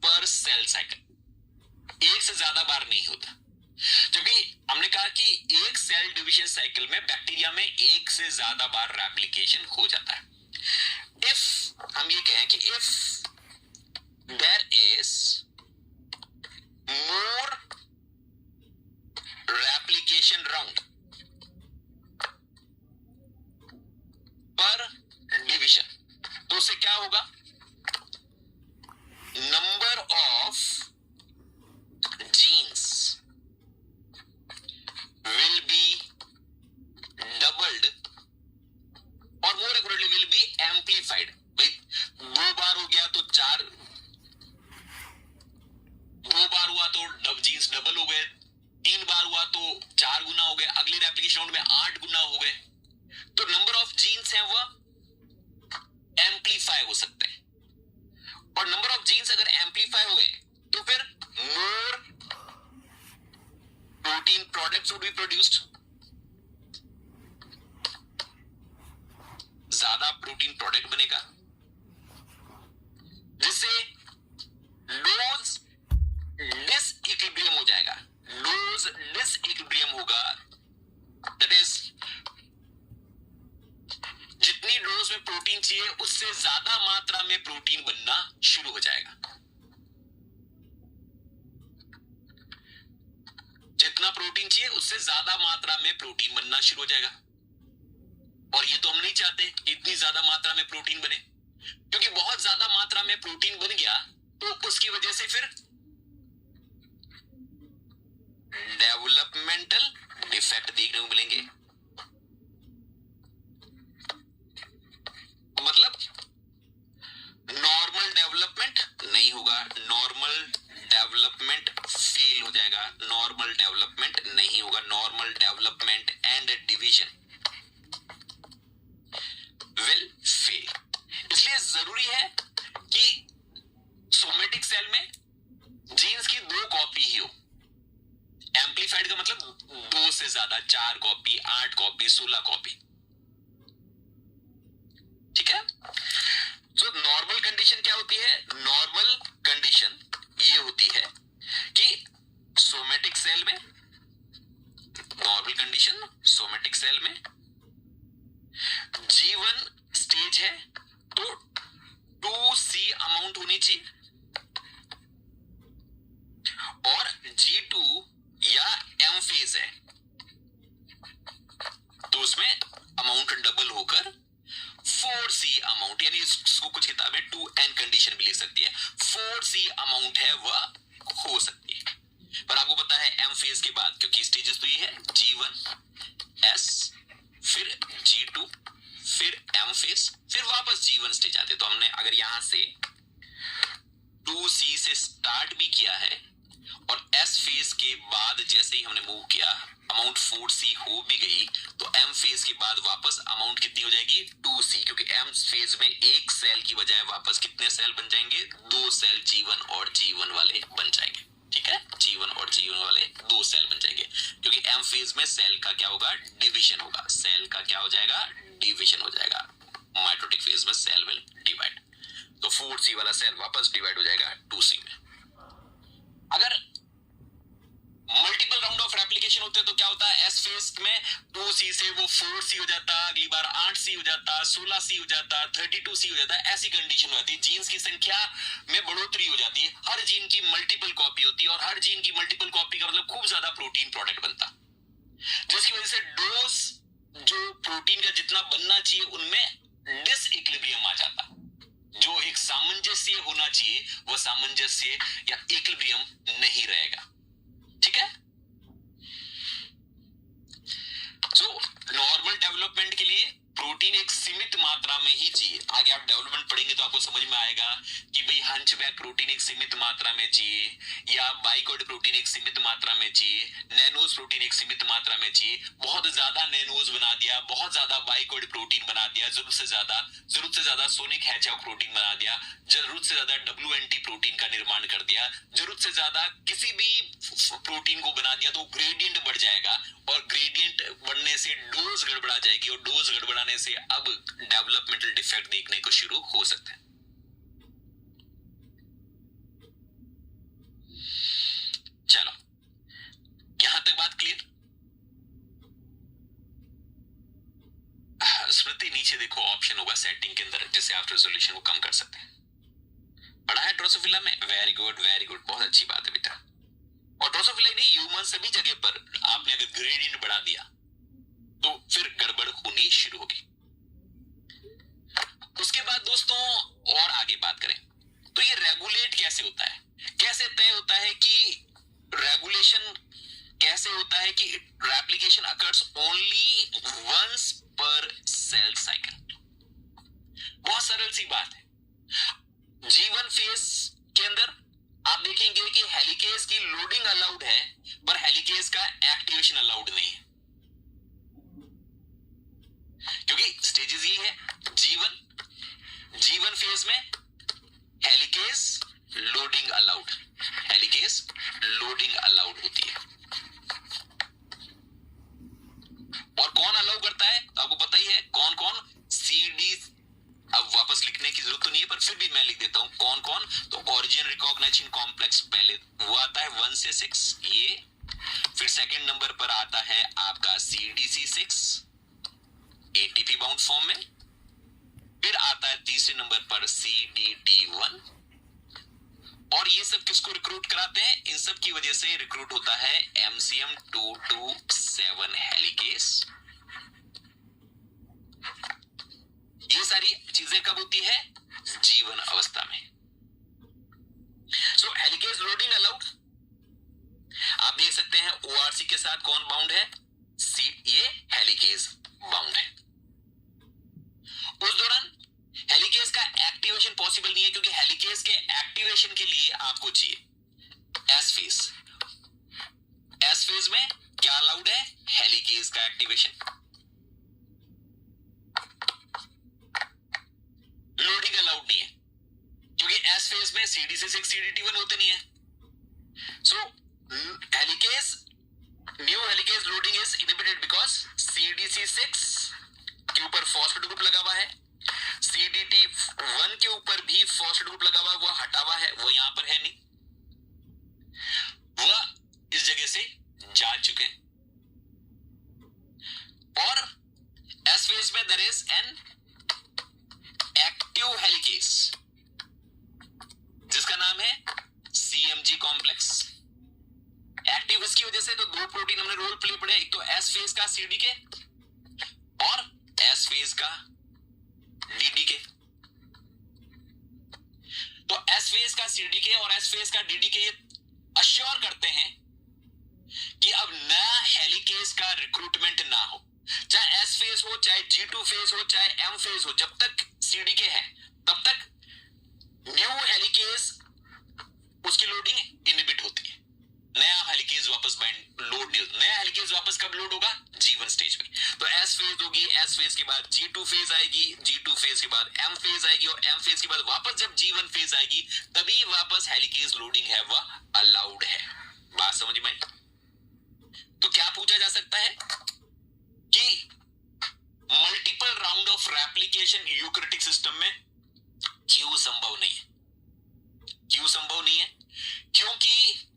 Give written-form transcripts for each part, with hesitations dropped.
पर cell cycle, एक से ज्यादा बार नहीं होता, क्योंकि हमने कहा कि एक सेल डिवीजन साइकिल में बैक्टीरिया में एक से ज्यादा बार रेप्लिकेशन हो जाता है। इफ हम ये कहें कि if there is more replication round पर डिवीजन, तो उससे क्या होगा, number of genes will be doubled और more accurately will be amplified। भाई 2 बार हो गया तो 4, 2 बार हुआ तो जीन्स डबल हो गए, 3 बार हुआ तो 4 गुना हो गए, अगली रेप्लिकेशन राउंड में 8 गुना हो गए। तो नंबर ऑफ जीन्स है वह एम्पलीफाई हो सकते हैं, और नंबर ऑफ जीन्स अगर एम्पलीफाई हो गए तो फिर more protein products would be produced, ज्यादा प्रोटीन प्रोडक्ट बनेगा, जिससे डोज डिसइक्विलिब्रियम हो जाएगा। डोज डिसइक्विलिब्रियम होगा, दैट इज जितनी डोज में प्रोटीन चाहिए उससे ज्यादा मात्रा में प्रोटीन बनना शुरू हो जाएगा। जितना प्रोटीन चाहिए उससे ज्यादा मात्रा में प्रोटीन बनना शुरू हो जाएगा, और ये तो हम नहीं चाहते कि इतनी ज्यादा मात्रा में प्रोटीन बने, क्योंकि बहुत ज्यादा मात्रा में प्रोटीन बन गया तो उसकी वजह से फिर डेवलपमेंटल डिफेक्ट देखने को मिलेंगे। मतलब नॉर्मल डेवलपमेंट नहीं होगा, नॉर्मल डेवलपमेंट फेल हो जाएगा, नॉर्मल डेवलपमेंट नहीं होगा, normal development and division will fail. इसलिए जरूरी है कि सोमेटिक सेल में जीन्स की 2 कॉपी ही हो। एम्पलीफाइड का मतलब 2 से ज्यादा, 4 कॉपी, 8 कॉपी, 16 कॉपी, ठीक है। तो नॉर्मल कंडीशन क्या होती है, नॉर्मल कंडीशन ये होती है कि सोमेटिक सेल में, नॉर्मल कंडीशन सोमेटिक सेल में G1 स्टेज है तो 2C अमाउंट होनी चाहिए, और G2 या M फेज है तो उसमें अमाउंट डबल होकर 4C अमाउंट, यानी इसको कुछ किताबें 2N कंडीशन भी लिख सकती है, 4C अमाउंट है वह हो सकती है। पर आपको पता है M फेज के बाद, क्योंकि स्टेजेस तो ये है G1 S, फिर G2, फिर M फेज, फिर वापस G1 स्टेज आते। तो हमने अगर यहां से 2C से स्टार्ट भी किया है और S फेज के बाद जैसे ही हमने मूव किया अमाउंट 4C हो भी गई, तो M फेज के बाद वापस अमाउंट कितनी हो जाएगी, 2C, क्योंकि M फेज में एक सेल की बजाय वापस कितने सेल बन जाएंगे, 2 सेल G1 और G1 वाले बन जाएंगे, ठीक है। G1 और G1 वाले 2 सेल बन जाएंगे, क्योंकि M फेज में सेल का क्या होगा, डिवीजन होगा, सेल का क्या हो जाएगा, डिवीजन हो जाएगा। माइटोटिक फेज में सेल विल डिवाइड, तो 4C वाला सेल वापस डिवाइड हो जाएगा 2C में। अगर मल्टीपल राउंड ऑफ रेप्लिकेशन होते तो क्या होता है, एस फेज में 2C से वो 4C हो जाता, अगली बार 8C हो जाता, 16C हो जाता, 32C हो जाता, ऐसी कंडीशन हो जाती है। जीन्स की संख्या में बढ़ोतरी हो जाती है, हर जीन की मल्टीपल कॉपी होती है, और हर जीन की मल्टीपल कॉपी का मतलब खूब ज्यादा प्रोटीन प्रोडक्ट बनता, जिसकी वजह से डोज जो प्रोटीन का जितना बनना चाहिए उनमें डिसइक्विलिब्रियम आ जाता। जो एक सामंजस्य होना चाहिए वह सामंजस्य या इक्विलिब्रियम नहीं रहेगा, ठीक है। सो नॉर्मल डेवलपमेंट के लिए प्रोटीन एक सीमित मात्रा में ही चाहिए। आगे आप डेवलपमेंट पढ़ेंगे तो आपको समझ में आएगा कि भाई हंचबैक प्रोटीन एक सीमित मात्रा में चाहिए, या बाइकॉइड प्रोटीन एक सीमित मात्रा में चाहिए, नैनोज प्रोटीन एक सीमित मात्रा में चाहिए। बहुत ज्यादा नैनोज बना दिया, बहुत ज्यादा बाइकॉइड प्रोटीन बना दिया, जरूरत से ज्यादा सोनिक हैचहॉग प्रोटीन बना दिया, जरूरत से ज्यादा WNT प्रोटीन का निर्माण कर दिया, जरूरत से ज्यादा किसी भी प्रोटीन को बना दिया तो ग्रेडियंट बढ़ जाएगा, और ग्रेडियंट बढ़ने से डोज गड़बड़ा जाएगी, और डोज गड़बड़ाने से अब डेवलपमेंटल डिफेक्ट देखने को शुरू हो सकते हैं। नीचे देखो ऑप्शन होगा सेटिंग के अंदर, जिससे आप रेजोल्यूशन को कम कर सकते हैं। पढ़ा है ड्रोसोफिला में? वेरी गुड वेरी गुड, बहुत अच्छी बात है बेटा। और ड्रोसोफिला नहीं, ह्यूमन सभी जगह पर आपने अगर ग्रेडियंट बढ़ा दिया तो फिर गड़बड़ होनी शुरू होगी। उसके बाद दोस्तों और आगे बात करें तो ये रेगुलेट कैसे होता है, कैसे तय होता है कि रेगुलेशन कैसे होता है कि रेप्लिकेशन अकर्स ओनली वंस पर सेल साइकिल। बहुत सरल सी बात है। जीवन फेज के अंदर आप देखेंगे कि हेलिकेज की लोडिंग अलाउड है पर हेलिकेज का एक्टिवेशन अलाउड नहीं है, क्योंकि स्टेजेस ये है। जीवन फेज में helicase loading allowed, helicase loading allowed होती है। और कौन अलाउ करता है तो आपको पता ही है कौन कौन, सीडी। अब वापस लिखने की जरूरत तो नहीं है पर फिर भी मैं लिख देता हूं कौन कौन। तो ओरिजिन रिकॉग्निशन कॉम्प्लेक्स पहले वो आता है 1 से 6 ये, फिर सेकंड नंबर पर आता है आपका CDC6 ATP बाउंड फॉर्म में, फिर आता है तीसरे नंबर पर CDD1। और ये सब किसको रिक्रूट कराते हैं? इन सब की वजह से रिक्रूट होता है MCM227 हेलिकेज। ये सारी चीजें कब होती है? जीवन अवस्था में। सो हेलिकेज लोडिंग अलाउड। आप देख सकते हैं ORC के साथ कौन बाउंड है? ये हेलिकेज बाउंड है। उस दौरान हेलिकेज का एक्टिवेशन पॉसिबल नहीं है, क्योंकि हेलिकेज के एक्टिवेशन के लिए आपको चाहिए एस फेज। एस फेज में क्या अलाउड है? हेलिकेज का एक्टिवेशन। लोडिंग अलाउड नहीं है, क्योंकि एस फेज में CDC6 CDT1 होते नहीं है। So helicase, new helicase loading is inhibited because CDC6 के ऊपर फॉस्फेट ग्रुप लगा हुआ है, CDT1 के ऊपर भी फॉस्फेट ग्रुप लगा हुआ है, वो हटा हुआ है, वो यहां पर है नहीं, वह इस जगह से जा चुके हैं। और एस फेज में there is an active helicase जिसका नाम है CMG कॉम्प्लेक्स। एक्टिव इसकी वजह से तो दो प्रोटीन हमने रोल प्ले पड़े, एक तो एस फेज का CDK और एस फेज का DDK। तो एस फेज का CDK और एस फेज का DDK ये अश्योर करते हैं कि अब नया हेलिकेज का रिक्रूटमेंट ना हो, चाहे एस फेज हो, चाहे G2 फेज हो, चाहे M फेज हो, जब तक CDK है तब तक न्यू हेलिकेज उसकी लोडिंग इनहिबिट होती है। नया हेलिकेज वापस लोड नहीं होता। नया हेलिकेज वापस कब लोड होगा? जीवन स्टेज में। तो एस फेज होगी, एस फेज के बाद G2 फेज आएगी, G2 फेज के बाद M फेज आएगी, और M फेज के बाद वापस जब जीवन फेज आएगी तभी वापस हेलिकेज लोडिंग है वह अलाउड है। बात समझ में आई? तो क्या पूछा जा सकता है कि multiple round of replication eukaryotic system में क्यों संभव नहीं है? क्यों संभव नहीं है? क्योंकि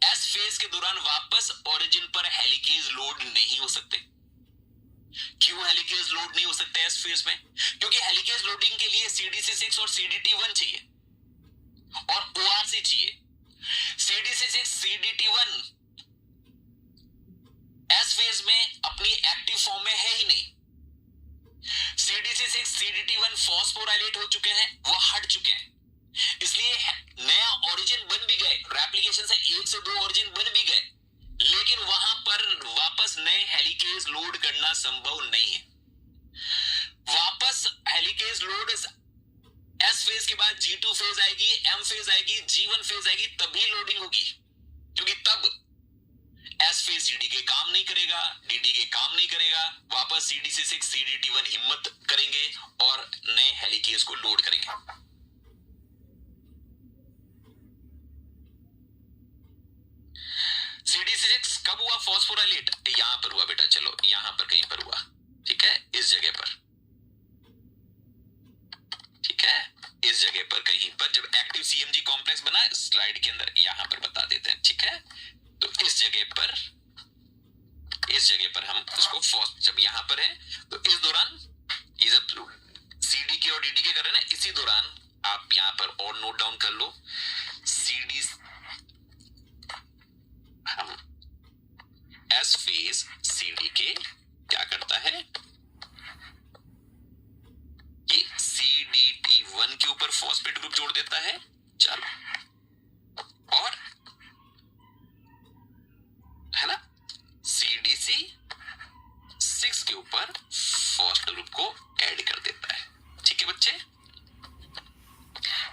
एस फेज के दौरान वापस ओरिजिन पर हेलिकेज लोड नहीं हो सकते। क्यों हेलिकेज लोड नहीं हो सकते एस फेज में? क्योंकि हेलिकेज लोडिंग के लिए CDC6 और CDT1 चाहिए और ORC चाहिए। CDC6 CDT1 एस फेज में अपनी एक्टिव फॉर्म में है ही नहीं। CDC6 CDT1 फॉस्फोराइलेट हो चुके हैं, वो हट चुके हैं, इसलिए नया ओरिजिन बन भी गए, रेप्लिकेशन से 1 से 2 ओरिजिन बन भी गए, लेकिन वहां पर वापस नए हेलिकेज लोड करना संभव नहीं है। वापस हेलिकेज लोड एस फेज के बाद G2 फेज आएगी, M फेज आएगी, G1 फेज आएगी, तभी लोडिंग होगी, क्योंकि तब एस फेज CDK काम नहीं करेगा, DDK काम नहीं करेगा, वापस CDC6 CDT1 हिम्मत करेंगे और नए हेलिकेज को लोड करेंगे। CDC6 कब हुआ फॉस्फोराइलेट? यहां पर हुआ बेटा, चलो यहां पर कहीं पर हुआ, ठीक है, इस जगह पर, ठीक है, इस जगह पर कहीं पर जब एक्टिव CMG कॉम्प्लेक्स बना, स्लाइड के अंदर यहां पर बता देते हैं, ठीक है। तो इस जगह पर हम इसको जब यहां पर है तो इस दौरान ये जब CDK और DDK कर रहे हैं ना, इसी दौरान आप यहां पर और नोट डाउन कर लो, CD हम S फेज CDK क्या करता है, ये CDT1 के ऊपर फॉस्फेट ग्रुप जोड़ देता है। चलो, और है ना CDC6 के ऊपर फॉस्फेट ग्रुप को ऐड कर देता है। ठीक है बच्चे,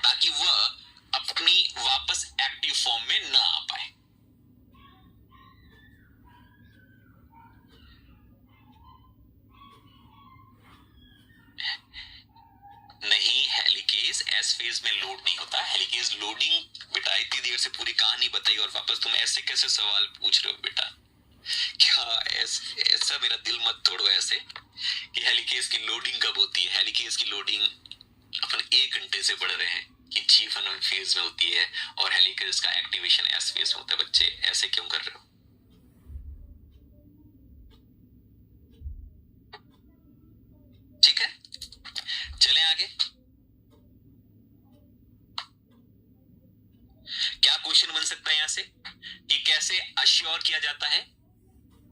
ताकि वह अपनी वापस एक्टिव फॉर्म में ना आ पाए। नहीं, हेलिकेज एस फेज में लोड नहीं होता। हेलिकेज लोडिंग बेटा इतनी देर से पूरी कहानी बताई और वापस तुम ऐसे कैसे सवाल पूछ रहे हो बेटा? क्या ऐसा मेरा दिल मत तोड़ो ऐसे कि हेलिकेज की लोडिंग कब होती है। हेलिकेज की लोडिंग अपन 1 घंटे से पढ़ रहे हैं कि G1 फेज में होती है और हेलिकेज का एक्टिवेशन एस फेज में होता है। बच्चे ऐसे क्यों कर रहे हो? ठीक है, चलें आगे। क्या क्वेश्चन बन सकता है यहां से कि कैसे अश्योर किया जाता है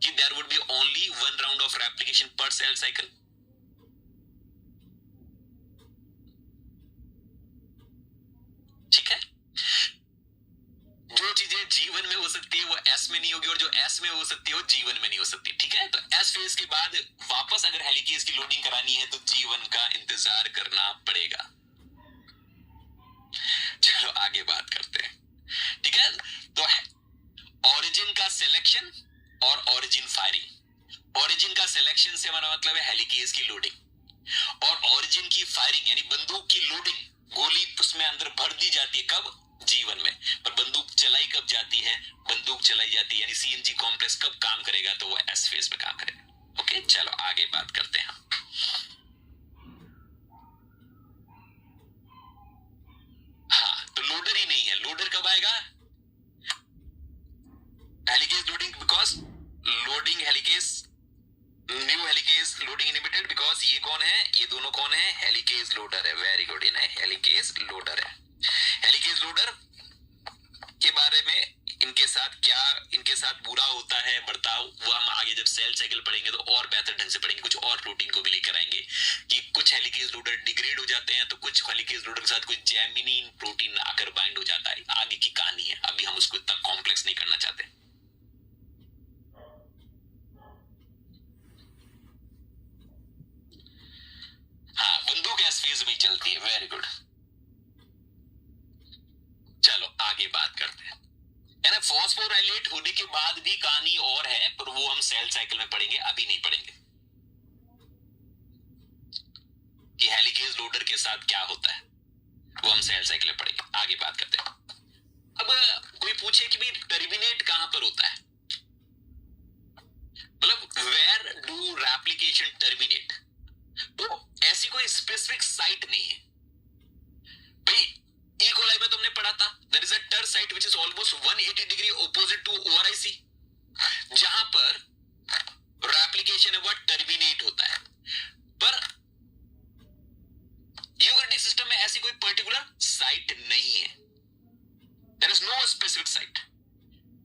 कि there would be only 1 round of replication per cell cycle? ठीक है, जो चीजें G1 में हो सकती है वो S में नहीं होगी और जो S में हो सकती है वो G1 में नहीं हो सकती। ठीक है, तो S फेज के बाद वापस अगर हेलिकेज की लोडिंग करानी है तो G1 का इंतजार करना पड़ेगा। चलो आगे बात करते हैं। ठीक है, तो ओरिजिन का सिलेक्शन और ओरिजिन फायरिंग। ओरिजिन का सिलेक्शन से हमारा मतलब है हेलिकेज की लोडिंग, और ओरिजिन की फायरिंग यानी बंदूक की लोडिंग, गोली उसमें अंदर भर दी जाती है कब? G1 में। पर बंदूक चलाई कब जाती है? बंदूक चलाई जाती है यानी CNG कॉम्प्लेक्स कब काम करेगा? तो वो S फेज में काम करेगा। ओके, चलो आगे बात करते हैं। हाँ, तो लोडर ही नहीं है। लोडर कब आएगा? Helicase loading, because loading helicase, new helicase loading inhibited, because ये कौन है? ये दोनों कौन है? हेलिकेज लोडर है। वेरी गुड, इन्हें हेलिकेज लोडर है। हेलिकेज लोडर के बारे में इनके साथ क्या, इनके साथ बुरा होता है बर्ताव, वो हम आगे जब सेल साइकिल पढ़ेंगे तो और बेहतर ढंग से पढ़ेंगे। कुछ और प्रोटीन को भी लेकर आएंगे कि कुछ हेलिकेज लोडर डिग्रेड हो जाते हैं तो कुछ हेलिकेज लोडर के साथ कुछ जैमिनीन प्रोटीन आकर बाइंड हो जाता है। आगे की कहानी है, अभी हम उसको इतना कॉम्प्लेक्स नहीं करना चाहते। हाँ, बंदूक एस फेज में चलती है। वेरी गुड, चलो आगे बात करते हैं। फॉस्फोराइलेट होने के बाद भी कहानी और है, पर वो हम सेल साइकिल में पढ़ेंगे, अभी नहीं पढ़ेंगे कि हेलिकेज लोडर के साथ क्या होता है, वो हम सेल साइकिल में पढ़ेंगे। आगे बात करते हैं। अब कोई पूछे कि भाई टर्मिनेट कहां पर होता है, मतलब वेयर डू रेप्लिकेशन टर्मिनेट, तो ऐसी कोई स्पेसिफिक साइट नहीं है भाई। ई कोलाई में तुमने पढ़ा था, there is a ter site which is almost 180 degree opposite to ORIC, जहां पर रेप्लिकेशन है वो टर्मिनेट होता है। पर यूकैरियोटिक सिस्टम में ऐसी कोई पर्टिकुलर साइट नहीं है, there is no specific site.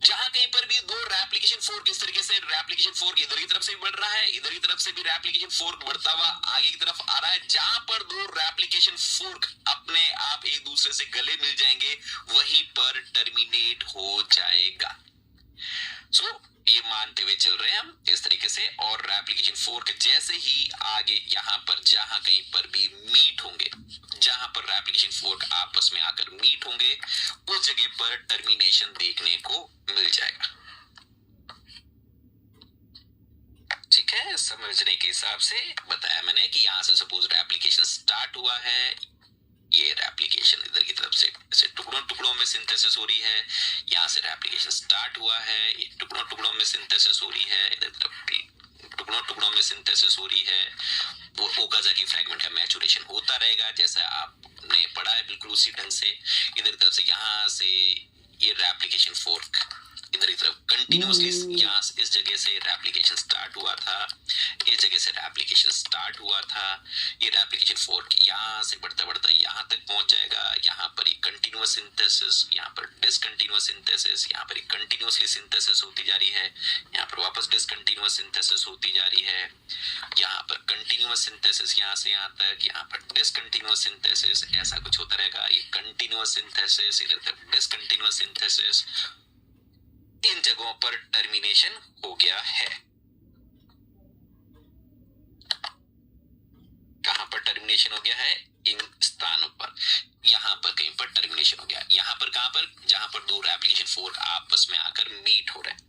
जहां कहीं पर भी दो रेप्लिकेशन फोर्क, इस तरीके से रेप्लिकेशन फोर्क इधर की तरफ से भी बढ़ रहा है, इधर की तरफ से भी रेप्लिकेशन फोर्क बढ़ता हुआ आगे की तरफ आ रहा है, जहां पर दो रेप्लिकेशन फोर्क अपने आप एक दूसरे से गले मिल जाएंगे वहीं पर टर्मिनेट हो जाएगा। सो ये मानते हुए चल रहे हैं हम इस तरीके से, और रेप्लिकेशन फोर्क जैसे ही आगे यहां पर जहां कहीं पर भी मीट होंगे, जहां पर रेप्लिकेशन फोर्क आपस में आकर मीट होंगे उस जगह पर टर्मिनेशन देखने को मिल जाएगा। ठीक है, समझने के हिसाब से बताया मैंने कि यहां से सपोज रेप्लिकेशन स्टार्ट हुआ है, ये रेप्लिकेशन इधर की तरफ से ऐसे टुकड़ों टुकड़ों में सिंथेसिस हो रही है, यहाँ से रेप्लिकेशन स्टार्ट हुआ है, ये टुकड़ों टुकड़ों में सिंथेसिस हो रही है, इधर टुकड़ों टुकड़ों में सिंथेसिस हो रही है। वो ओकाज़की फ्रैगमेंट का मैचुरेशन होता रहेगा जैसा आपने पढ़ा है, बिल्कुल उसी ढंग से। इधर की तरफ से यहाँ से ये रेप्लिकेशन फोर्क इधर की तरफ कंटिन्यूअसली यहाँ इस जगह से रेप्लिकेशन स्टार्ट हुआ था, इस जगह से रेप्लिकेशन स्टार्ट हुआ था, ये रेप्लिकेशन फोर्क यहाँ से बढ़ता बढ़ता यहाँ तक पहुंच जाएगा, यहाँ पर ही कंटिन्यूअस सिंथेसिस, यहाँ पर डिसकंटिन्यूअस सिंथेसिस, यहाँ पर कंटिन्यूअसली सिंथेसिस होती जा रही है, यहाँ पर वापस डिसकंटिन्यूअस सिंथेसिस होती जा रही है, यहाँ पर कंटिन्यूअस सिंथेसिस यहाँ से यहाँ तक, यहाँ पर डिसकंटिन्यूअस सिंथेसिस, ऐसा कुछ होता रहेगा। ये कंटिन्यूअस सिंथेसिस, इधर तक डिसकंटिन्यूअस सिंथेसिस, इन जगहों पर टर्मिनेशन हो गया है। कहां पर टर्मिनेशन हो गया है? इन स्थानों पर, यहां पर कहीं पर टर्मिनेशन हो गया। यहां पर कहां पर? जहां पर दो रेप्लिकेशन फोर्क आपस में आकर मीट हो रहे हैं।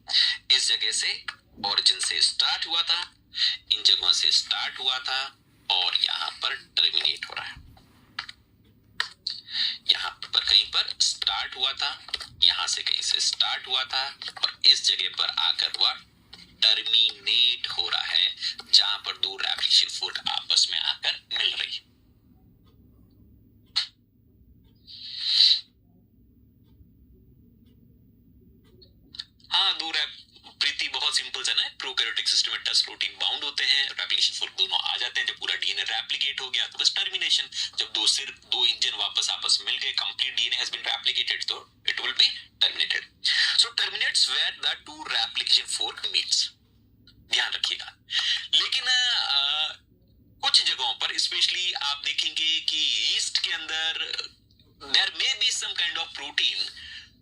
इस जगह से ओरिजिन से स्टार्ट हुआ था, इन जगहों से स्टार्ट हुआ था और यहां पर टर्मिनेट हो रहा है। यहां पर कहीं पर स्टार्ट हुआ था, यहां से कहीं से स्टार्ट हुआ था और इस जगह पर आकर हुआ टर्मिनेट हो रहा है, जहां पर दो रेप्लिकेशन फोर्क आपस में आकर मिल रही है। हाँ, दो प्रीति बहुत सिंपल सा ना, प्रोकैरियोटिक सिस्टम में 10 प्रोटीन बाउंड होते हैं, रेप्लिकेशन फोर्क दोनों आ जाते हैं। जब पूरा डीएनए रेप्लिकेट हो गया तो बस टर्मिनेशन। जब दो इंजन वापस आपस मिल गए, complete DNA has been replicated, तो it will be terminated. So terminates where the two replication fork meets, ध्यान रखिएगा। लेकिन कुछ जगहों पर स्पेशली आप देखेंगे कि ईस्ट के अंदर there may be some kind of protein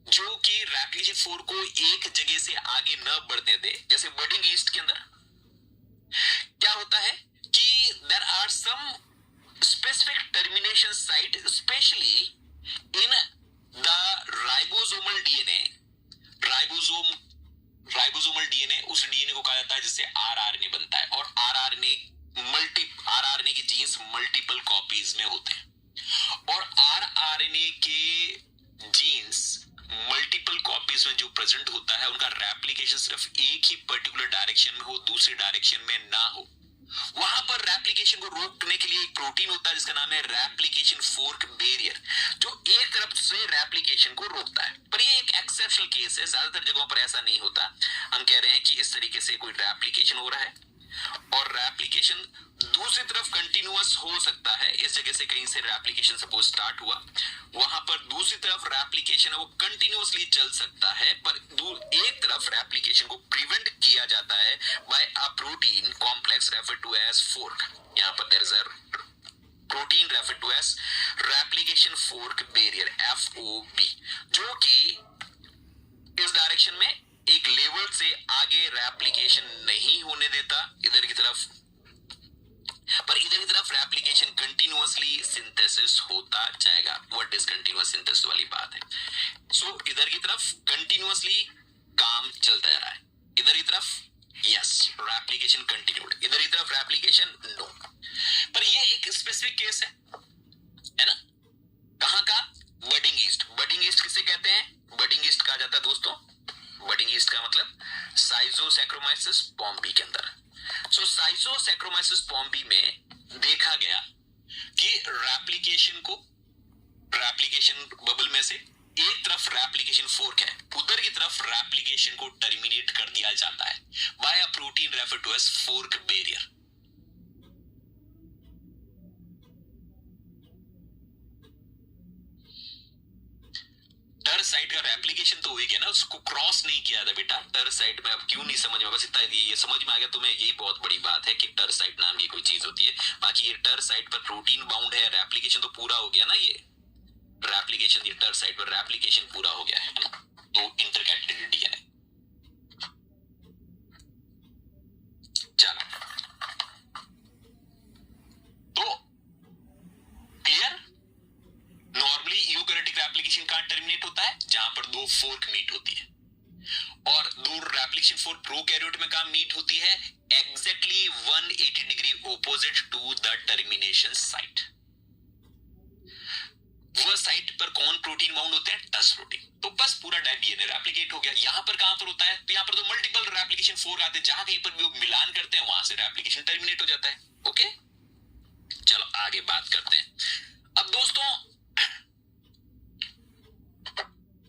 जो कि रेप्लिकेशन फोर्क को एक जगह से आगे न बढ़ने दे। जैसे बडिंग ईस्ट के अंदर क्या होता है कि there are some specific termination site specially in the ribosomal DNA. Ribosomal DNA, उस डीएनए को कहा जाता है जिससे आरआरएनए बनता है, और आरआरएनए के जीन्स मल्टीपल कॉपीज में होते हैं, और आरआरएनए के जीन्स मल्टीपल कॉपीज में जो प्रेजेंट होता है, उनका रेप्लिकेशन सिर्फ एक ही पर्टिकुलर डायरेक्शन में हो, दूसरी डायरेक्शन में ना हो। वहां पर रेप्लिकेशन को रोकने के लिए एक प्रोटीन होता है जिसका नाम है रेप्लिकेशन फोर्क बैरियर, जो एक तरफ से रेप्लिकेशन को रोकता है। पर ये एक एक्सेप्शनल केस है, ज्यादातर जगहों पर ऐसा नहीं होता। हम कह रहे हैं कि इस तरीके से कोई रेप्लिकेशन हो रहा है और रेप्लिकेशन दूसरी तरफ कंटिन्यूअस हो सकता है। इस जगह से कहीं से रेप्लिकेशन सपोज स्टार्ट हुआ, वहां पर दूसरी तरफ रेप्लिकेशन है वो कंटिन्यूअसली चल सकता है, पर एक तरफ रेप्लिकेशन को प्रिवेंट किया जाता है by a protein complex referred to as fork. यहां पर there is a protein referred to as replication fork barrier, FOB, जो कि इस डायरेक्शन में एक लेवल से आगे रेप्लिकेशन नहीं होने देता इधर की तरफ, पर इधर की तरफ रेप्लिकेशन कंटिन्यूअसली सिंथेसिस होता जाएगा। वो डिसकंटिन्यूअस सिंथेसिस वाली बात है। सो इधर की तरफ कंटिन्यूअसली काम चलता जा रहा है, इधर की तरफ यस रेप्लिकेशन कंटिन्यूड, इधर की तरफ रेप्लिकेशन नो। पर ये एक स्पेसिफिक केस है ना, कहां का? Budding east. बडिंग ईस्ट किसे कहते हैं? बडिंग ईस्ट कहा जाता है दोस्तों, बडिंग ईस्ट का मतलब साइजोसैक्रोमाइसिस पॉम्बी के अंदर। सो साइजोसैक्रोमाइसिस पॉम्बी में देखा गया कि रेप्लिकेशन बबल में से एक तरफ रेप्लिकेशन फोर्क है, उधर की तरफ रेप्लिकेशन को टर्मिनेट कर दिया जाता है by a protein referred to as fork barrier. Ter side का रेप्लिकेशन तो हो ही गया ना, उसको क्रॉस नहीं किया था बेटा टर साइड में। अब क्यों नहीं समझ में, बस इतना ये समझ में आ गया तुम्हें, यही बहुत बड़ी बात है कि टर साइड नाम की कोई चीज होती है। बाकी ये टर साइड पर प्रोटीन बाउंड है, रेप्लिकेशन तो पूरा हो गया ना, ये रेप्लिकेशन, ये टर साइड पर रेप्लिकेशन पूरा हो गया है ना, तो इंटरकैटेड डीएनए। चलो तो क्लियर। नॉर्मली यूकैरियोटिक रेप्लिकेशन कहां टर्मिनेट होता है? जहां पर दो फोर्क मीट होती है, और दो रेप्लिकेशन फोर्क प्रोकैरियोट में कहां मीट होती है? Exactly 180 degree opposite to the termination site. वह साइट पर कौन प्रोटीन बाउंड होते हैं? टस प्रोटीन। तो बस पूरा डीएनए रेप्लिकेट हो गया। यहां पर कहां पर होता है? तो यहां पर तो मल्टीपल रेप्लिकेशन फोर्क आते हैं, जहां कहीं पर भी वो मिलान करते हैं वहां से रेप्लिकेशन टर्मिनेट हो जाता है। ओके, चलो आगे बात करते हैं। अब दोस्तों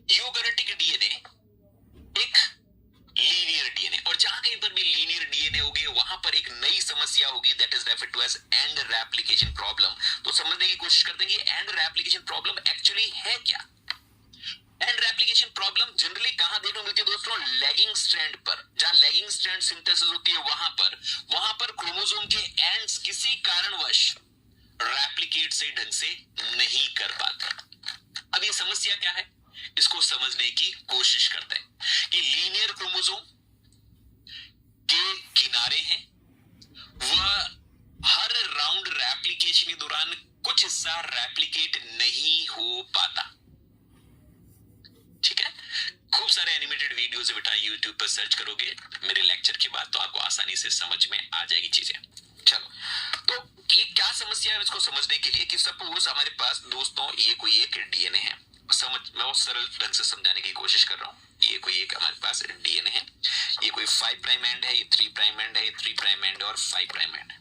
यूकैरियोटिक डीएनए एक वहां पर एक नई समस्या होगी, that is referred to as end replication problem. तो समझने की कोशिश करते हैं कि एंड रेप्लिकेशन प्रॉब्लम एक्चुअली है क्या। एंड रेप्लिकेशन प्रॉब्लम जनरली कहां देखने को मिलती है दोस्तों, लैगिंग स्ट्रैंड पर। जहां लैगिंग स्ट्रैंड सिंथेसिस होती है वहां पर क्रोमोसोम के एंड्स किसी कारणवश रेप्लिकेट से ढंग से नहीं कर पाते। अब ये समस्या क्या है, इसको समझने की कोशिश करते हैं कि लीनियर क्रोमोसोम के किनारे हैं, वह हर राउंड रेप्लिकेशन के दौरान कुछ हिस्सा रेप्लिकेट नहीं हो पाता। ठीक है, खूब सारे एनिमेटेड वीडियो से बेटा यूट्यूब पर सर्च करोगे मेरे लेक्चर के बाद तो आपको आसानी से समझ में आ जाएगी चीजें। चलो, तो ये क्या समस्या है इसको समझने के लिए कि सपोज हमारे पास दोस्तों ये कोई एक डीएनए है, मैं बहुत सरल ढंग से समझाने की कोशिश कर रहा हूँ। ये कोई एक हमारे पास डीएनए है, ये कोई 5 प्राइम एंड है, ये 3 प्राइम एंड है, ये 3 प्राइम एंड और 5 प्राइम एंड है,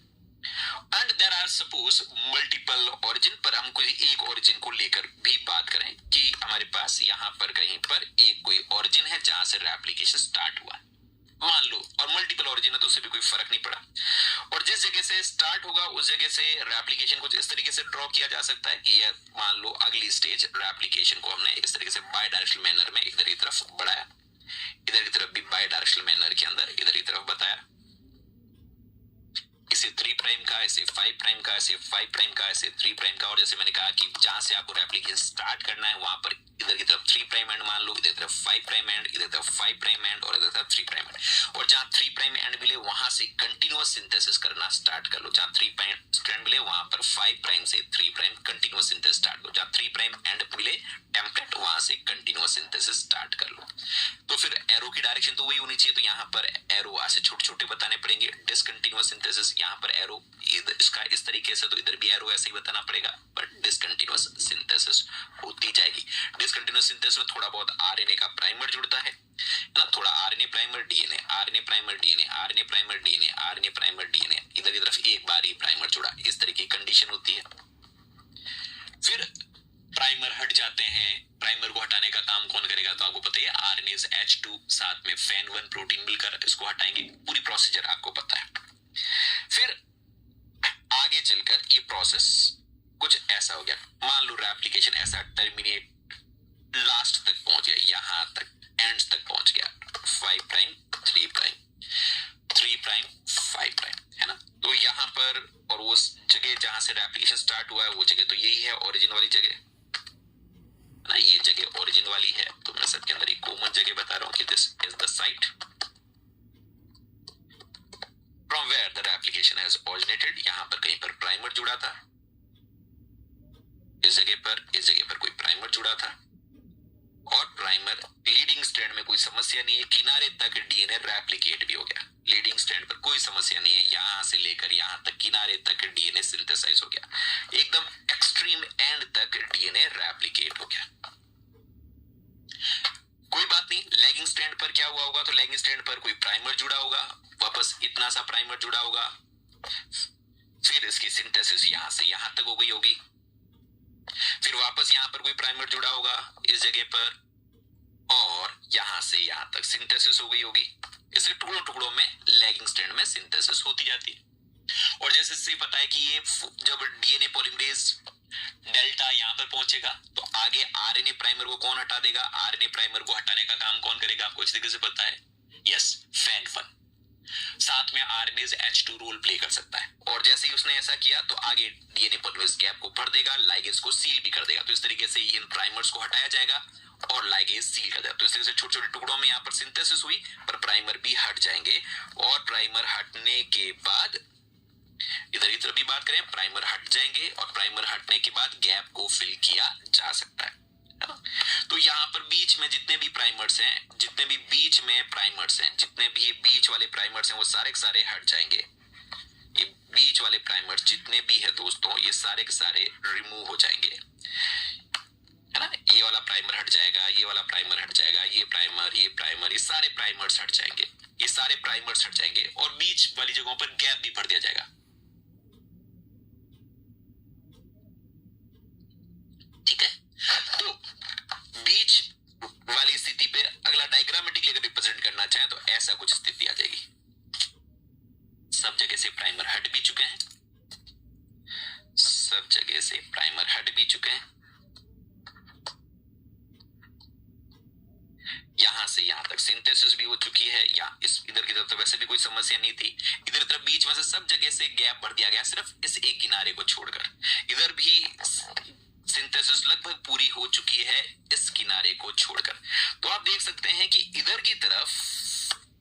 and there are suppose multiple origin. पर हम कोई एक ओरिजिन को लेकर भी बात करें कि हमारे पास यहाँ पर कहीं पर एक कोई ओरिजिन है जहां से रेप्लिकेशन स्टार्ट हुआ, मान लो, और मल्टीपल ओरिजिन है तो उससे भी कोई फर्क नहीं पड़ा, और जिस जगह से स्टार्ट होगा उस जगह से रेप्लिकेशन कुछ इस तरीके से ड्रॉ किया जा सकता है कि ये मान लो अगली स्टेज रेप्लिकेशन को हमने इस तरीके से बाय डायरेक्शनल मैनर में इधर की तरफ बढ़ाया, इधर की तरफ भी बाय डायरेक्शनल मैनर के अंदर इधर की तरफ बताया, इसे 3 प्राइम का, इसे 5 प्राइम का, इसे 5 प्राइम का, इसे 3 प्राइम का, और जैसे मैंने कहा कि जहां से आपको रेप्लिकेशन स्टार्ट करना है वहां पर इधर की तरफ 3 प्राइम एंड मान लो, इधर की तरफ 5 प्राइम एंड, इधर की तरफ 5 प्राइम एंड और इधर की तरफ 3 प्राइम एंड, और जहां 3 प्राइम एंड मिले वहां से कंटीन्यूअस सिंथेसिस करना स्टार्ट कर लो। जहां 3 प्राइम स्ट्रैंड मिले वहां पर 5 प्राइम से 3 प्राइम कंटीन्यूअस सिंथेसिस स्टार्ट करो। जहां 3 प्राइम एंड मिले टेम्पलेट वहां से कंटीन्यूअस सिंथेसिस स्टार्ट कर लो। तो फिर एरो की डायरेक्शन तो वही होनी चाहिए, तो यहाँ पर एरो ऐसे छोटे छोटे बताने पड़ेंगे। डिसकंटिन्यूअस सिंथेसिस यहाँ पर एरो इसका इस तरीके से, तो इधर भी एरो ऐसे ही बताना पड़ेगा, पर डिसकंटिन्यूअस सिंथेसिस होती जाएगी। डिसकंटिन्यूअस सिंथेसिस में थोड़ा बहुत आरएनए का प्राइमर जुड़ता है ना, थोड़ा RNA primer DNA, RNA primer DNA, RNA primer DNA, RNA primer DNA, इधर की तरफ एक बार ही प्राइमर जुड़ा, इस तरह की कंडीशन होती है। फिर प्राइमर हट जाते हैं, प्राइमर को हटाने का काम कौन करेगा, तो आपको पता है आरएनएज H2 साथ में FAN1 प्रोटीन मिलकर इसको हटाएंगे, पूरी प्रोसीजर आपको पता है। फिर आगे चलकर ये प्रोसेस कुछ ऐसा हो गया, मान लो रेप्लिकेशन ऐसा टर्मिनेट लास्ट तक पहुंच गया, यहां तक एंड्स तक पहुंच गया, 5 प्राइम 3 प्राइम 3 प्राइम 5 प्राइम, है ना। तो यहाँ पर और वो जगह जहां से रेप्लिकेशन स्टार्ट हुआ है वो जगह तो यही है ओरिजिन वाली जगह ना, ये जगह ओरिजिन वाली है, तो मैं सबके अंदर एक कॉमन जगह बता रहा हूं कि this is the site from where the replication has originated. यहां पर कहीं पर प्राइमर जुड़ा था, इस जगह पर कोई प्राइमर जुड़ा था, और प्राइमर लीडिंग स्ट्रैंड में कोई समस्या नहीं है, किनारे तक डीएनए रेप्लिकेट भी हो गया, लीडिंग स्ट्रैंड पर कोई समस्या नहीं है, यहां से लेकर यहां तक किनारे तक डीएनए सिंथेसाइज हो गया, एकदम एक्सट्रीम एंड तक डीएनए रेप्लिकेट हो गया। कोई बात नहीं, लैगिंग स्ट्रैंड पर क्या हुआ होगा, तो लैगिंग स्ट्रैंड पर कोई प्राइमर जुड़ा होगा, वापस इतना सा प्राइमर जुड़ा होगा, फिर इसकी सिंथेसिस यहां से यहां तक हो गई होगी, फिर वापस यहां पर कोई प्राइमर जुड़ा होगा इस जगह पर, और यहां से यहां तक सिंथेसिस हो गई होगी। इसलिए टुकड़ों टुकड़ों में लैगिंग स्ट्रैंड में सिंथेसिस होती जाती है। और जैसे इससे पता है कि ये जब डीएनए पॉलीमरेज डेल्टा यहां पर पहुंचेगा तो आगे आरएनए प्राइमर को कौन हटा देगा, आरएनए प्राइमर को हटाने का काम कौन करेगा, आपको इस तरीके से पता है, यस, FAN1 साथ में आरएनएज H2 रोल प्ले कर सकता है, और जैसे ही उसने ऐसा किया तो आगे डीएनए पॉलीमरेज गैप को भर देगा, लाइगेज को सील भी कर देगा, तो इस तरीके से इन प्राइमर्स को हटाया जाएगा और लाइगेज सील कर देगा। तो इस तरीके से छोटे छोटे टुकड़ों में यहाँ पर सिंथेसिस हुई, पर प्राइमर भी हट जाएंगे, और प्राइमर हटने के बाद इधर की तरफ भी बात करें, प्राइमर हट जाएंगे और प्राइमर हटने के बाद गैप को फिल किया जा सकता है। तो यहाँ पर बीच में जितने भी प्राइमर्स हैं, जितने भी बीच में प्राइमर्स हैं, जितने भी बीच वाले प्राइमर्स हैं वो सारे के सारे हट जाएंगे। ये बीच वाले प्राइमर्स जितने भी है दोस्तों ये सारे के सारे रिमूव हो जाएंगे, है ना। ये वाला प्राइमर हट जाएगा, ये वाला प्राइमर हट जाएगा, ये प्राइमर, ये सारे प्राइमर्स हट जाएंगे, ये सारे प्राइमर्स हट जाएंगे, और बीच वाली जगहों पर गैप भी भर दिया जाएगा। ठीक है, तो बीच वाली स्थिति पे अगला डायग्रामेटिकली अगर रिप्रेजेंट करना चाहे तो ऐसा कुछ स्थिति आ जाएगी। चुके हैं। यहां से यहां तक सिंथेसिस भी हो चुकी है। या इस इधर की तरफ तो वैसे भी कोई समस्या नहीं थी, इधर तरफ बीच में से सब जगह से गैप भर दिया गया, सिर्फ इस एक किनारे को छोड़कर। इधर भी सिंथेसिस लगभग पूरी हो चुकी है इस किनारे को छोड़कर। तो आप देख सकते हैं कि इधर की तरफ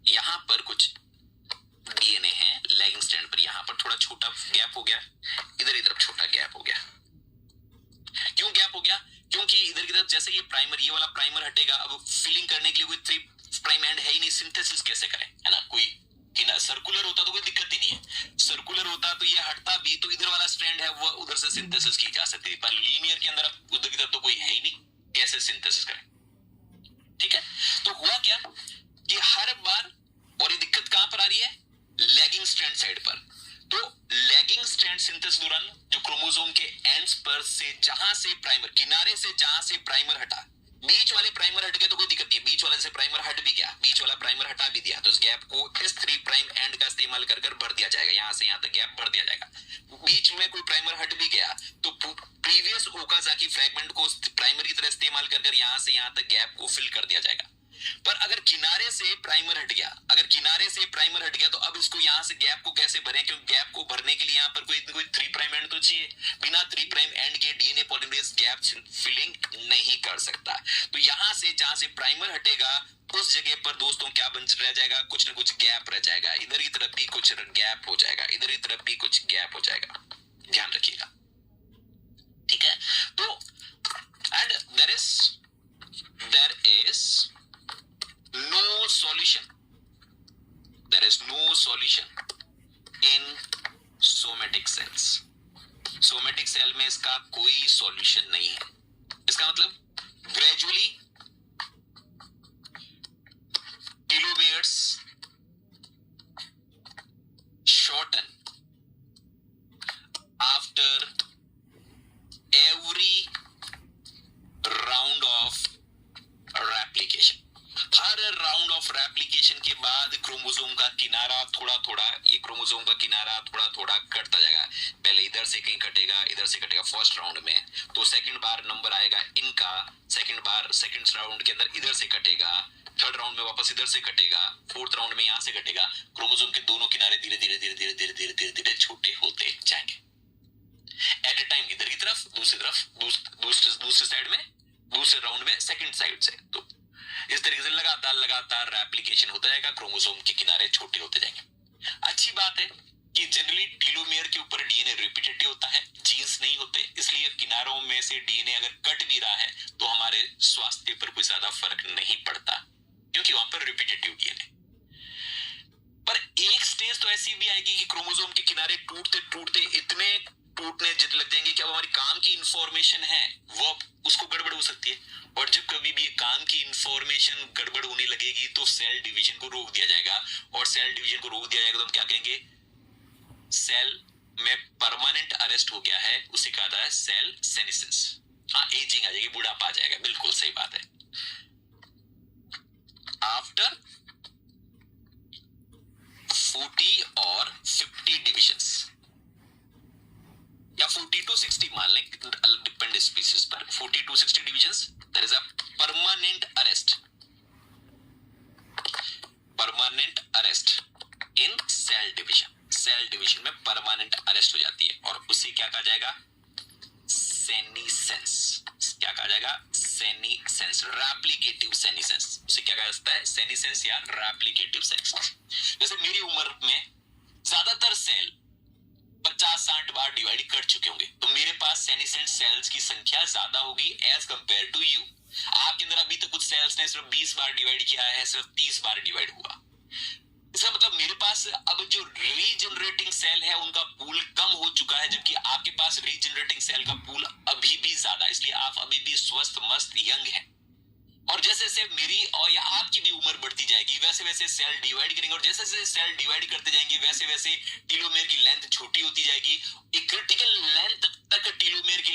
यहां पर कुछ डीएनए है लैगिंग स्ट्रैंड पर, यहां पर थोड़ा छोटा गैप हो गया, इधर की तरफ छोटा गैप हो गया। क्यों गैप हो गया? क्योंकि इधर की तरफ जैसे ये प्राइमर, ये वाला प्राइमर हटेगा, अब फिलिंग करने के लिए कोई 3 प्राइम एंड है ही नहीं, सिंथेसिस कैसे करें, है ना? कोई सर्कुलर होता तो कोई दिक्कत ही नहीं है, सर्कुलर होता तो ये हटता भी तो इधर वाला स्ट्रैंड है वो उधर से सिंथेसिस की जा सकती है, पर लीनियर के अंदर उधर की तरफ तो कोई है ही नहीं, कैसे सिंथेसिस करें? ठीक है, तो हुआ क्या कि हर बार, और ये दिक्कत कहां पर आ रही है? लैगिंग स्ट्रैंड साइड पर। तो लैगिंग स्ट्रैंड सिंथेसिस दौरान जो क्रोमोसोम के एंड्स पर से जहां से प्राइमर, किनारे से जहां से प्राइमर हटा, बीच वाले प्राइमर हट गए तो कोई दिक्कत नहीं है, बीच वाले से प्राइमर हट भी गया, बीच वाला प्राइमर हटा भी दिया तो इस गैप को इस 3 प्राइम एंड का इस्तेमाल कर भर दिया जाएगा, यहां से यहां तक गैप भर दिया जाएगा। बीच में कोई प्राइमर हट भी गया तो प्रीवियस ओकाजाकी फ्रैगमेंट को प्राइमर की तरह इस्तेमाल कर यहां से यहां तक गैप को फिल कर दिया जाएगा। पर अगर किनारे से प्राइमर हट गया, अगर किनारे से प्राइमर हट गया तो अब इसको यहां से गैप को कैसे भरें? क्योंकि गैप को भरने के लिए यहां पर कोई 3 प्राइम एंड तो चाहिए, बिना 3 प्राइम एंड के डीएनए पॉलीमरेज गैप फिलिंग नहीं कर सकता। तो यहां से जहां से प्राइमर हटेगा उस जगह पर दोस्तों क्या बन रह जाएगा? कुछ ना कुछ गैप रह जाएगा, इधर की तरफ भी कुछ गैप हो जाएगा, इधर की तरफ भी कुछ गैप हो जाएगा, ध्यान रखिएगा। ठीक है, तो and there is no solution, there is no solution in somatic cells, somatic cell में इसका कोई solution नहीं है। इसका मतलब gradually telomeres shorten after every round of replication। Her round of replication के बाद क्रोमोसोम का किनारा थोड़ा थोड़ा, ये क्रोमोसोम का किनारा थोड़ा थोड़ा कटता जाएगा। पहले इधर से कहीं कटेगा, इधर से कटेगा फर्स्ट राउंड में, तो सेकंड बार नंबर आएगा इनका, सेकंड राउंड के अंदर इधर से कटेगा, थर्ड राउंड में वापस इधर से कटेगा, फोर्थ राउंड में यहां से कटेगा। क्रोमोसोम के दोनों किनारे धीरे धीरे धीरे धीरे धीरे धीरे धीरे धीरे छोटे होते जाएंगे। एट ए टाइम इधर की तरफ, दूसरी तरफ, दूसरे साइड में, दूसरे राउंड में सेकंड साइड से। तो इस तरीके से लगातार लगातार रेप्लिकेशन होता जाएगा, क्रोमोसोम के किनारे छोटे होते जाएंगे। अच्छी बात है कि जनरली टीलोमेयर के ऊपर डीएनए रिपीटेटिव होता है, जीन्स नहीं होते, इसलिए किनारों में से डीएनए अगर कट भी रहा है तो हमारे स्वास्थ्य पर कोई ज्यादा फर्क नहीं पड़ता, क्योंकि वहां पर रिपीटेटिव डीएनए। पर एक स्टेज तो ऐसी भी आएगी कि क्रोमोसोम के किनारे टूटते टूटते इतने टूटने जिद लग जाएंगे कि अब हमारी काम की इंफॉर्मेशन है वो उसको गड़बड़ हो सकती है। और जब कभी भी काम की इंफॉर्मेशन गड़बड़ होने लगेगी तो सेल डिवीजन को रोक दिया जाएगा, और सेल डिवीजन को रोक दिया जाएगा तो हम क्या कहेंगे? सेल में परमानेंट अरेस्ट हो गया है, उसे कहा जाता है सेल सेनेसेंस। हाँ, एजिंग आ जाएगी, बुढ़ापा आ जाएगा, बिल्कुल सही बात है। आफ्टर 40 और 50 डिविजन्स या 40 to 60 मान लें, डिपेंड स्पीसीज पर, 40 to 60 divisions, there is a permanent arrest in cell division. Cell division में परमानेंट अरेस्ट हो जाती है और उसे क्या कहा जाएगा? सेनीसेंस। क्या कहा जाएगा? सेनीसेंस, रेप्लिकेटिव सेनीसेंस। उसे क्या कहा जाता है? सेनीसेंस या रेप्लिकेटिव सेनीसेंस। जैसे मेरी उम्र में ज्यादातर सेल 50-60 बार डिवाइड कर चुके होंगे, तो मेरे पास सेनीसेंट सेल्स की संख्या ज्यादा होगी एज कंपेयर टू यू। आपके अंदर अभी तक कुछ सेल्स ने सिर्फ 20 बार डिवाइड किया है, सिर्फ 30 बार डिवाइड हुआ। इसका मतलब मेरे पास अब जो रीजनरेटिंग सेल है उनका पूल कम हो चुका है, जबकि आपके पास रीजनरेटिंग सेल का पूल अभी भी ज्यादा, इसलिए आप अभी भी स्वस्थ मस्त यंग हैं। और जैसे जैसे मेरी और या आपकी भी उम्र बढ़ती जाएगी वैसे वैसे सेल डिवाइड करेंगे, और जैसे जैसे सेल डिवाइड करते जाएंगे वैसे वैसे टीलोमेयर की लेंथ छोटी होती जाएगी। एक क्रिटिकल लेंथ तक टीलोमेयर की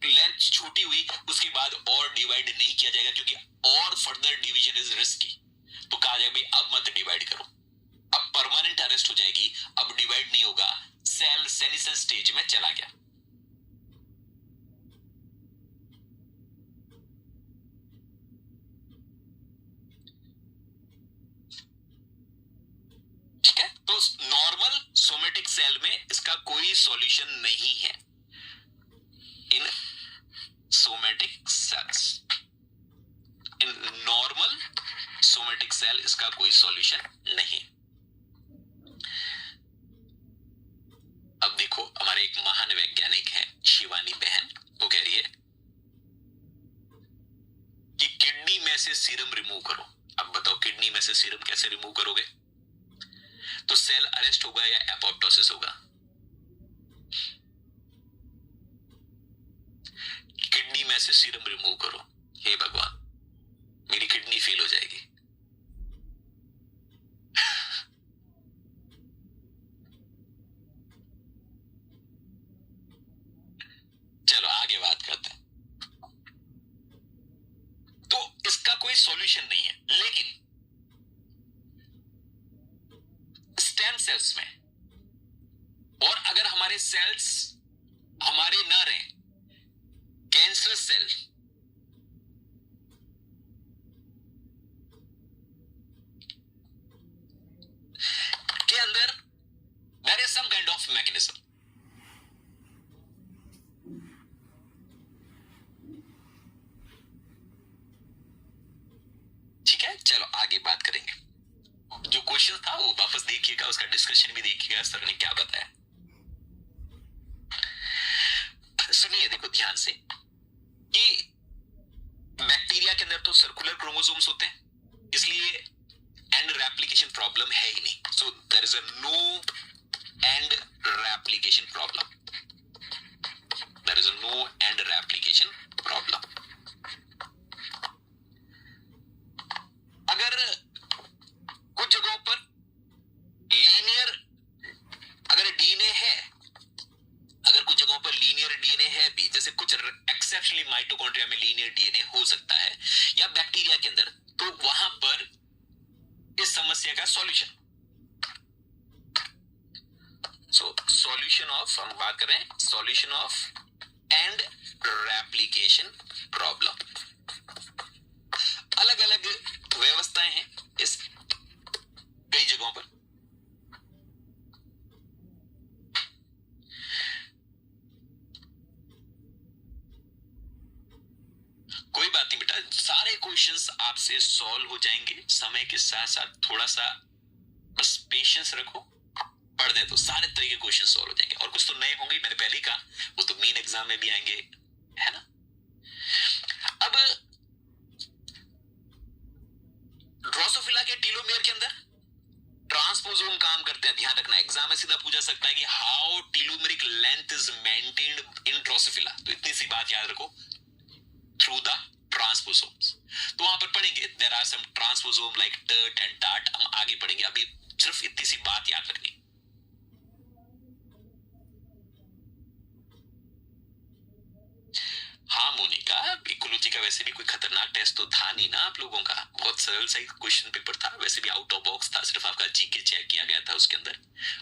लेंथ छोटी हुई, उसके बाद और डिवाइड नहीं किया जाएगा, क्योंकि और फर्दर डिवीजन इज रिस्की। तो कहा जाएगा भाई अब मत डिवाइड करो, अब परमानेंट अरेस्ट हो जाएगी, अब डिवाइड नहीं होगा, सेल सेनेसेंस स्टेज में चला गया। सोमेटिक सेल में इसका कोई सॉल्यूशन नहीं है। In somatic cells, in normal somatic cell इसका कोई सॉल्यूशन नहीं। अब देखो, हमारे एक महान वैज्ञानिक है शिवानी बहन, वो कह रही है कि किडनी में से सीरम रिमूव करो। अब बताओ किडनी में से सीरम कैसे रिमूव करोगे? तो सेल अरेस्ट होगा या एपोप्टोसिस होगा? किडनी में से सीरम रिमूव करो, हे भगवान मेरी किडनी फेल हो जाएगी। चलो आगे बात करते हैं। तो इसका कोई सॉल्यूशन नहीं है, लेकिन स्टेम सेल्स में, और अगर हमारे सेल्स हमारे ना रहे, कैंसरस सेल के अंदर there is some kind of mechanism. ठीक है, चलो आगे बात करेंगे। जो क्वेश्चन था वो वापस देखिएगा, उसका डिस्कशन भी देखिएगा सर ने क्या बताया। सुनिए, देखो ध्यान से कि बैक्टीरिया के अंदर तो सर्कुलर क्रोमोसोम्स होते हैं, इसलिए एंड रेप्लिकेशन प्रॉब्लम है ही नहीं। So there is a no end replication problem, there is a no end replication problem. अगर कुछ जगहों पर लीनियर अगर डीएनए है, अगर कुछ जगहों पर लीनियर डीएनए है भी, जैसे कुछ एक्सेप्शनली माइटोकॉन्ड्रिया में लीनियर डीएनए हो सकता है या बैक्टीरिया के अंदर, तो वहां पर इस समस्या का सॉल्यूशन, सो सॉल्यूशन ऑफ, हम बात कर रहे हैं solution of and replication problem. अलग अलग व्यवस्थाएं हैं इस कई जगहों पर। कोई बात नहीं बेटा, सारे क्वेश्चंस आपसे सॉल्व हो जाएंगे समय के साथ साथ। थोड़ा सा बस पेशेंस रखो, पढ़ दे तो सारे तरह के क्वेश्चन सॉल्व हो जाएंगे। और कुछ तो नए होंगे, मैंने पहले ही कहा, वो तो मेन एग्जाम में भी आएंगे, है ना। अब ड्रोसोफिला के टीलोमेयर के अंदर ट्रांसपोसोम काम करते हैं। ध्यान रखना, एग्जाम में सीधा पूछा सकता है कि how telomeric length is maintained in Drosophila. तो इतनी सी बात याद रखो, थ्रू द ट्रांसपोसोम्स। तो वहां पर पढ़ेंगे there are some transposome like TERT and TART, हम आगे पढ़ेंगे। अभी सिर्फ इतनी सी बात याद रखनी। हाँ मोनिका, इकोलॉजी का वैसे भी कोई खतरनाक टेस्ट तो था नहीं ना आप लोगों का, बहुत सरल सा क्वेश्चन पेपर था, वैसे भी आउट ऑफ बॉक्स था, सिर्फ आपका जीके चेक किया गया था उसके अंदर,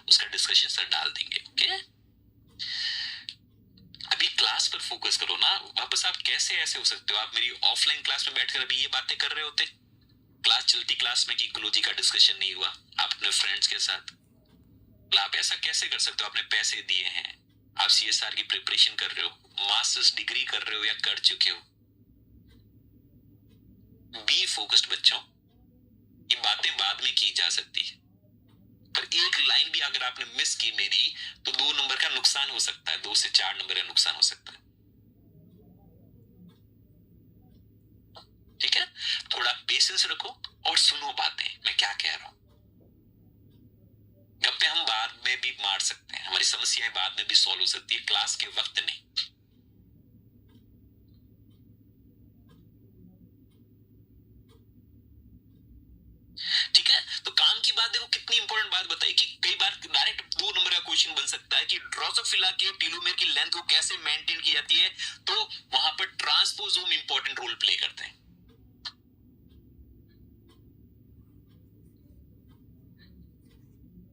उसका डिस्कशन सर डाल देंगे। ओके, अभी क्लास पर फोकस करो ना। वापस आप कैसे ऐसे हो सकते हो? आप मेरी ऑफलाइन क्लास में बैठकर अभी ये बातें कर रहे होते, क्लास चलती क्लास में, कि इकोलॉजी का डिस्कशन नहीं हुआ आप अपने फ्रेंड्स के साथ। आप ऐसा कैसे कर सकते हो? आपने पैसे दिए हैं, आप सीएसआर की प्रिपरेशन कर रहे हो, मास्टर्स डिग्री कर रहे हो या कर चुके हो। बी फोकस्ड बच्चों, ये बातें बाद में की जा सकती है, पर एक लाइन भी अगर आपने मिस की मेरी, तो 2 नंबर का नुकसान हो सकता है, 2 से 4 नंबर का नुकसान हो सकता है। ठीक है, थोड़ा पेशेंस रखो और सुनो बातें मैं क्या कह रहा हूं। गप्पे हम बाद में भी मार सकते हैं, हमारी समस्याएं बाद में भी सॉल्व हो सकती है, क्लास के वक्त नहीं। ठीक है, तो काम की बात देखो, कितनी इंपॉर्टेंट बात बताई कि कई बार डायरेक्ट 2 नंबर का क्वेश्चन बन सकता है कि ड्रोसोफिला के टीलोमेयर की लेंथ को कैसे मेंटेन की जाती है। तो वहां पर ट्रांसपोसोम इंपॉर्टेंट रोल प्ले करते हैं।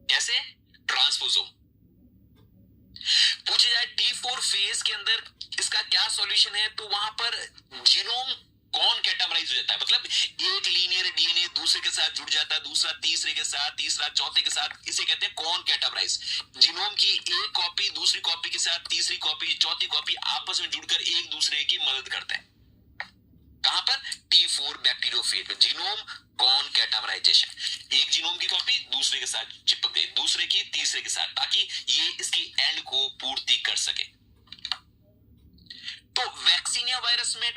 कैसे? ट्रांसपोसोम। पूछे जाए T4 फेज के अंदर इसका क्या सॉल्यूशन है, तो वहां पर जीनोम कौन कैटामराइज हो जाता है, मतलब एक लीनियर डीएनए दूसरे के साथ जुड़ जाता है, दूसरा तीसरे के साथ, तीसरा चौथे के साथ, इसे कहते हैं कौन कैटामराइज। जीनोम की एक कॉपी दूसरी कॉपी के साथ, तीसरी कॉपी चौथी कॉपी आपस में जुड़कर एक दूसरे की मदद करते हैं। कहां पर? T4 बैक्टीरियोफेज में जीनोम कौन कैटामराइजेशन, एक जीनोम की कॉपी दूसरे के साथ चिपक गई, दूसरे की तीसरे के साथ, ताकि ये इसकी एंड को पूर्ति कर सके। तो वैक्सीनिया वायरस में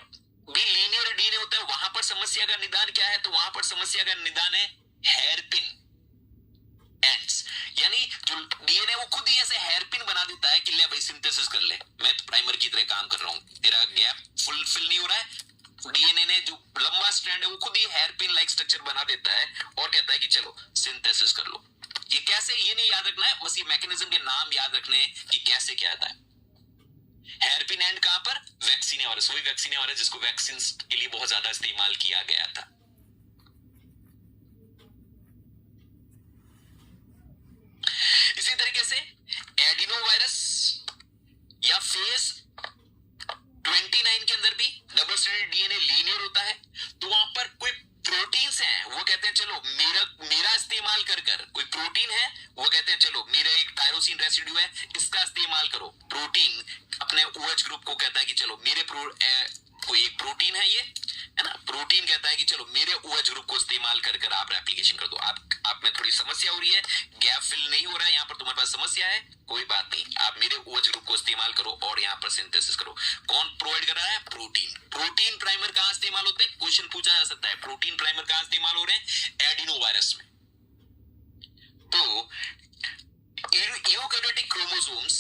भी लीनियर डीएनए होता है, वहां पर समस्या का निदान क्या है? तो वहां पर समस्या का निदान है हेयरपिन एंड्स, यानी जो डीएनए वो खुद ही ऐसे हेयरपिन बना देता है कि ले भाई सिंथेसिस कर ले, मैं तो प्राइमर की तरह काम कर रहा हूं, तेरा गैप फुलफिल नहीं हो रहा है, डीएनए ने जो लंबा स्ट्रैंड है वो खुद ही हेयरपिन लाइक स्ट्रक्चर बना देता है और कहता है कि चलो सिंथेसिस कर लो। ये कैसे, ये नहीं याद रखना है, बस ये मैकेनिज्म के नाम याद रखने कि कैसे क्या आता है। हेयरपिन एंड कहां पर? वैक्सीनिया वायरस, वही वैक्सीनिया वायरस जिसको वैक्सीन के लिए बहुत ज्यादा इस्तेमाल किया गया था। इसी तरीके से एडिनो वायरस या फेज 29 के अंदर भी डबल स्ट्रैंडेड डीएनए लीनियर होता है, तो वहां पर कोई प्रोटीन्स हैं, वो कहते हैं चलो मेरा इस्तेमाल कर कोई प्रोटीन है, वो कहते हैं चलो मेरा एक टायरोसिन रेसिड्यू है, इसका इस्तेमाल करो। प्रोटीन अपने OH ग्रुप को कहता है कि चलो कोई एक प्रोटीन है, ये है ना, प्रोटीन कहता है कि चलो मेरे OH ग्रुप को इस्तेमाल कर आप रेप्लिकेशन कर दो। आप में थोड़ी समस्या हो रही है, गैप फिल नहीं हो रहा है, यहाँ पर तुम्हारे पास समस्या है, कोई बात नहीं, आप मेरे OH ग्रुप को इस्तेमाल करो और यहाँ पर सिंथेसिस करो। कौन प्रोवाइड कर रहा है? प्रोटीन। प्रोटीन प्राइमर कहां इस्तेमाल होते हैं? क्वेश्चन पूछा जा सकता है, प्रोटीन प्राइमर कहां इस्तेमाल हो रहे हैं? एडिनो वायरस में। तो यूकैरियोटिक क्रोमोसोम्स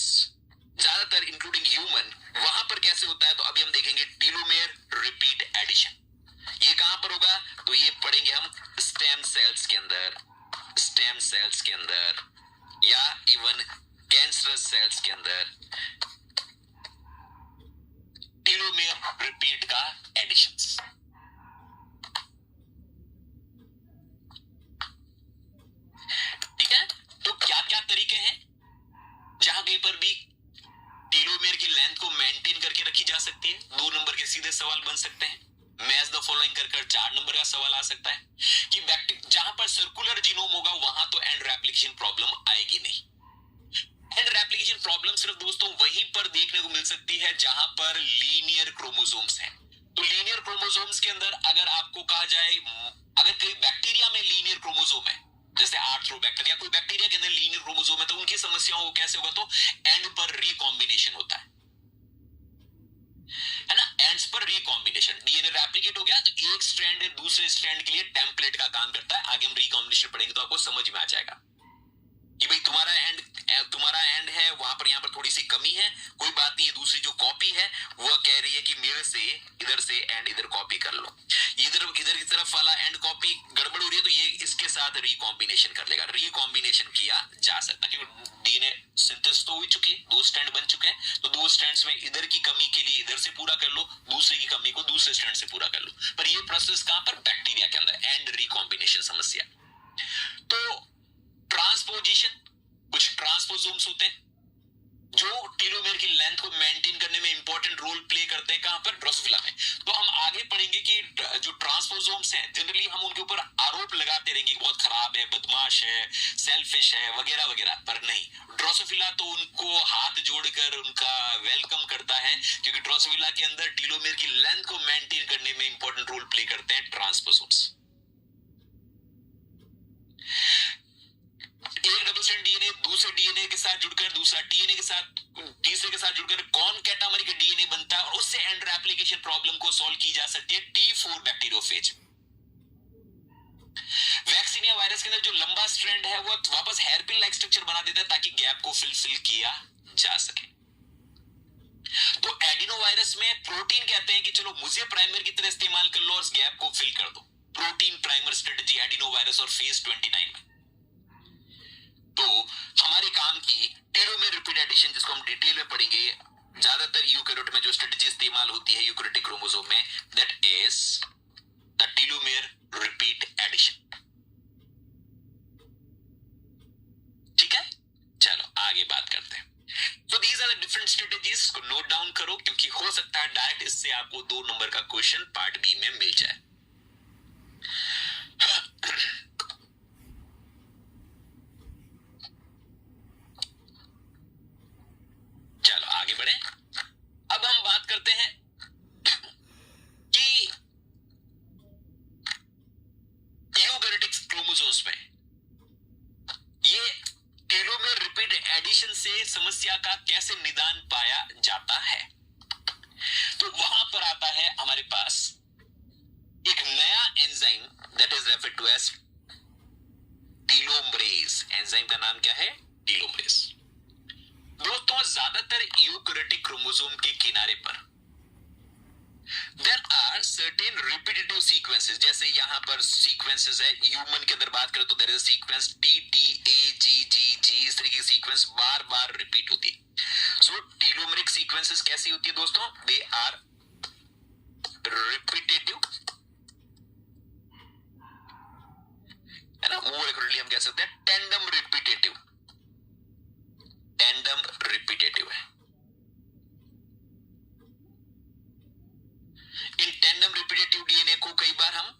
ज्यादातर इंक्लूडिंग ह्यूमन, वहां पर कैसे होता है? तो अभी हम देखेंगे टीलोमेर रिपीट एडिशन। ये कहां पर होगा? तो ये पढ़ेंगे हम स्टेम सेल्स के अंदर, स्टेम सेल्स के अंदर या इवन कैंसरस सेल्स के अंदर टीलोमेर रिपीट का एडिशंस। ठीक है, तो क्या क्या तरीके हैं जहां कहीं पर भी टेलोमेयर की लेंथ को मेंटेन करके रखी जा सकती है? 2 नंबर के सीधे सवाल बन सकते हैं, मैच द फॉलोइंग कर 4 नंबर का सवाल आ सकता है कि जहां पर सर्कुलर जीनोम होगा वहां तो एंड रेप्लिकेशन प्रॉब्लम आएगी नहीं। एंड रेप्लिकेशन प्रॉब्लम सिर्फ दोस्तों वहीं पर देखने को मिल सकती है जहां पर लीनियर क्रोमोसोम्स हैं। तो लीनियर क्रोमोसोम्स के अंदर अगर आपको कहा जाए, अगर कोई बैक्टीरिया में लीनियर क्रोमोसोम है, जैसे आर्थ्रोबैक्टर या कोई बैक्टीरिया के अंदर लीनियर क्रोमोसोम है, तो उनकी समस्याओं को कैसे होगा? तो एंड पर रिकॉम्बिनेशन होता है ना, एंड्स पर रिकॉम्बिनेशन। डीएनए रेप्लिकेट हो गया तो एक स्ट्रैंड दूसरे स्ट्रैंड के लिए टेम्पलेट का काम करता है। आगे हम रिकॉम्बिनेशन पढ़ेंगे तो आपको समझ में आ जाएगा कि भाई तुम्हारा एंड है, वहां पर यहाँ पर थोड़ी सी कमी है, कोई बात नहीं, दूसरी जो कॉपी है वो कह रही है कि मेरे से इधर से एंड इधर कॉपी कर लो, इधर की तरफ वाला एंड कॉपी गड़बड़ हो रही है तो ये इसके साथ रिकॉम्बिनेशन कर लेगा। रिकॉम्बिनेशन किया जा सकता है क्योंकि डीएनए सिंथेसिस तो हो चुके, 2 स्ट्रैंड बन चुके हैं, तो 2 स्ट्रैंड्स में इधर की कमी के लिए इधर से पूरा कर लो, दूसरे की कमी को दूसरे स्ट्रैंड से पूरा कर लो। पर ये प्रोसेस कहां पर? बैक्टीरिया के अंदर एंड रिकॉम्बिनेशन समस्या। तो ट्रांसपोजिशन, कुछ ट्रांसपोसोम्स होते हैं जो टेलोमेयर की लेंथ को मेंटेन करने में इंपॉर्टेंट रोल प्ले करते हैं। कहां पर? ड्रोसोफिला में। तो हम आगे पढ़ेंगे कि जो ट्रांसपोसोम्स हैं जनरली हम उनके ऊपर आरोप लगाते रहेंगे कि बहुत खराब है, बदमाश है, सेल्फिश है वगैरह वगैरह, पर नहीं, ड्रोसोफिला तो उनको हाथ जोड़कर उनका वेलकम करता है क्योंकि ड्रोसोफिला के अंदर टेलोमेयर की लेंथ को मेंटेन करने में इंपॉर्टेंट रोल प्ले करते हैं ट्रांसपोसोम्स। एक डबल स्ट्रैंड डीएनए दूसरे डीएनए के साथ जुड़कर, दूसरा टीएनए के साथ, तीसरे के साथ जुड़कर कौन कैटामर का डीएनए बनता है और उससे एंड रेप्लिकेशन प्रॉब्लम को सॉल्व की जा सकती है T4 बैक्टीरियोफेज। वैक्सीनिया वायरस के अंदर जो लंबा स्ट्रैंड है वो वापस हेयरपिन लाइक स्ट्रक्चर बना देता है ताकि गैप को फिल किया जा सके। तो एडिनो वायरस में प्रोटीन कहते हैं कि चलो मुझे प्राइमर की तरह इस्तेमाल कर लो और इस गैप को फिल कर दो। Protein primer strategy adeno virus और फेज 29 में। तो हमारे काम की टेलोमेयर रिपीट एडिशन, जिसको हम डिटेल में पढ़ेंगे, ज्यादातर यूकैरियोट में जो स्ट्रेटजी इस्तेमाल होती है यूकैरियोटिक क्रोमोसोम में, that is the telomere repeat addition. ठीक है, चलो आगे बात करते हैं। So these are the different strategies को नोट डाउन करो, क्योंकि हो सकता है डायरेक्ट इससे आपको 2 नंबर का क्वेश्चन पार्ट बी में मिल जाए। चलो आगे बढ़े। अब हम बात करते हैं कि यूकैरियोटिक क्रोमोसोम्स में ये टेलोमेर रिपीट एडिशन से समस्या का कैसे निदान पाया जाता है। तो वहां पर आता है हमारे पास एक नया enzyme that is referred to as telomerase. Enzyme का नाम क्या है? टीलोमरेज। दोस्तों ज्यादातर यूकैरियोटिक क्रोमोसोम के किनारे पर there are certain repetitive sequences. जैसे यहां पर सीक्वेंसेस है, ह्यूमन के अंदर बात करें तो there is sequence T T A G G G, इस तरह की सीक्वेंस बार बार रिपीट होती है। सो टीलोमेरिक सीक्वेंसेस कैसी होती है दोस्तों? दे आर रिपीटेटिव, है ना। मोर एक्यूरेटली हम कह सकते हैं टेंडम रिपीटेटिव। टेंडम रिपीटेटिव है। इन टेंडम रिपीटेटिव डीएनए को कई बार हम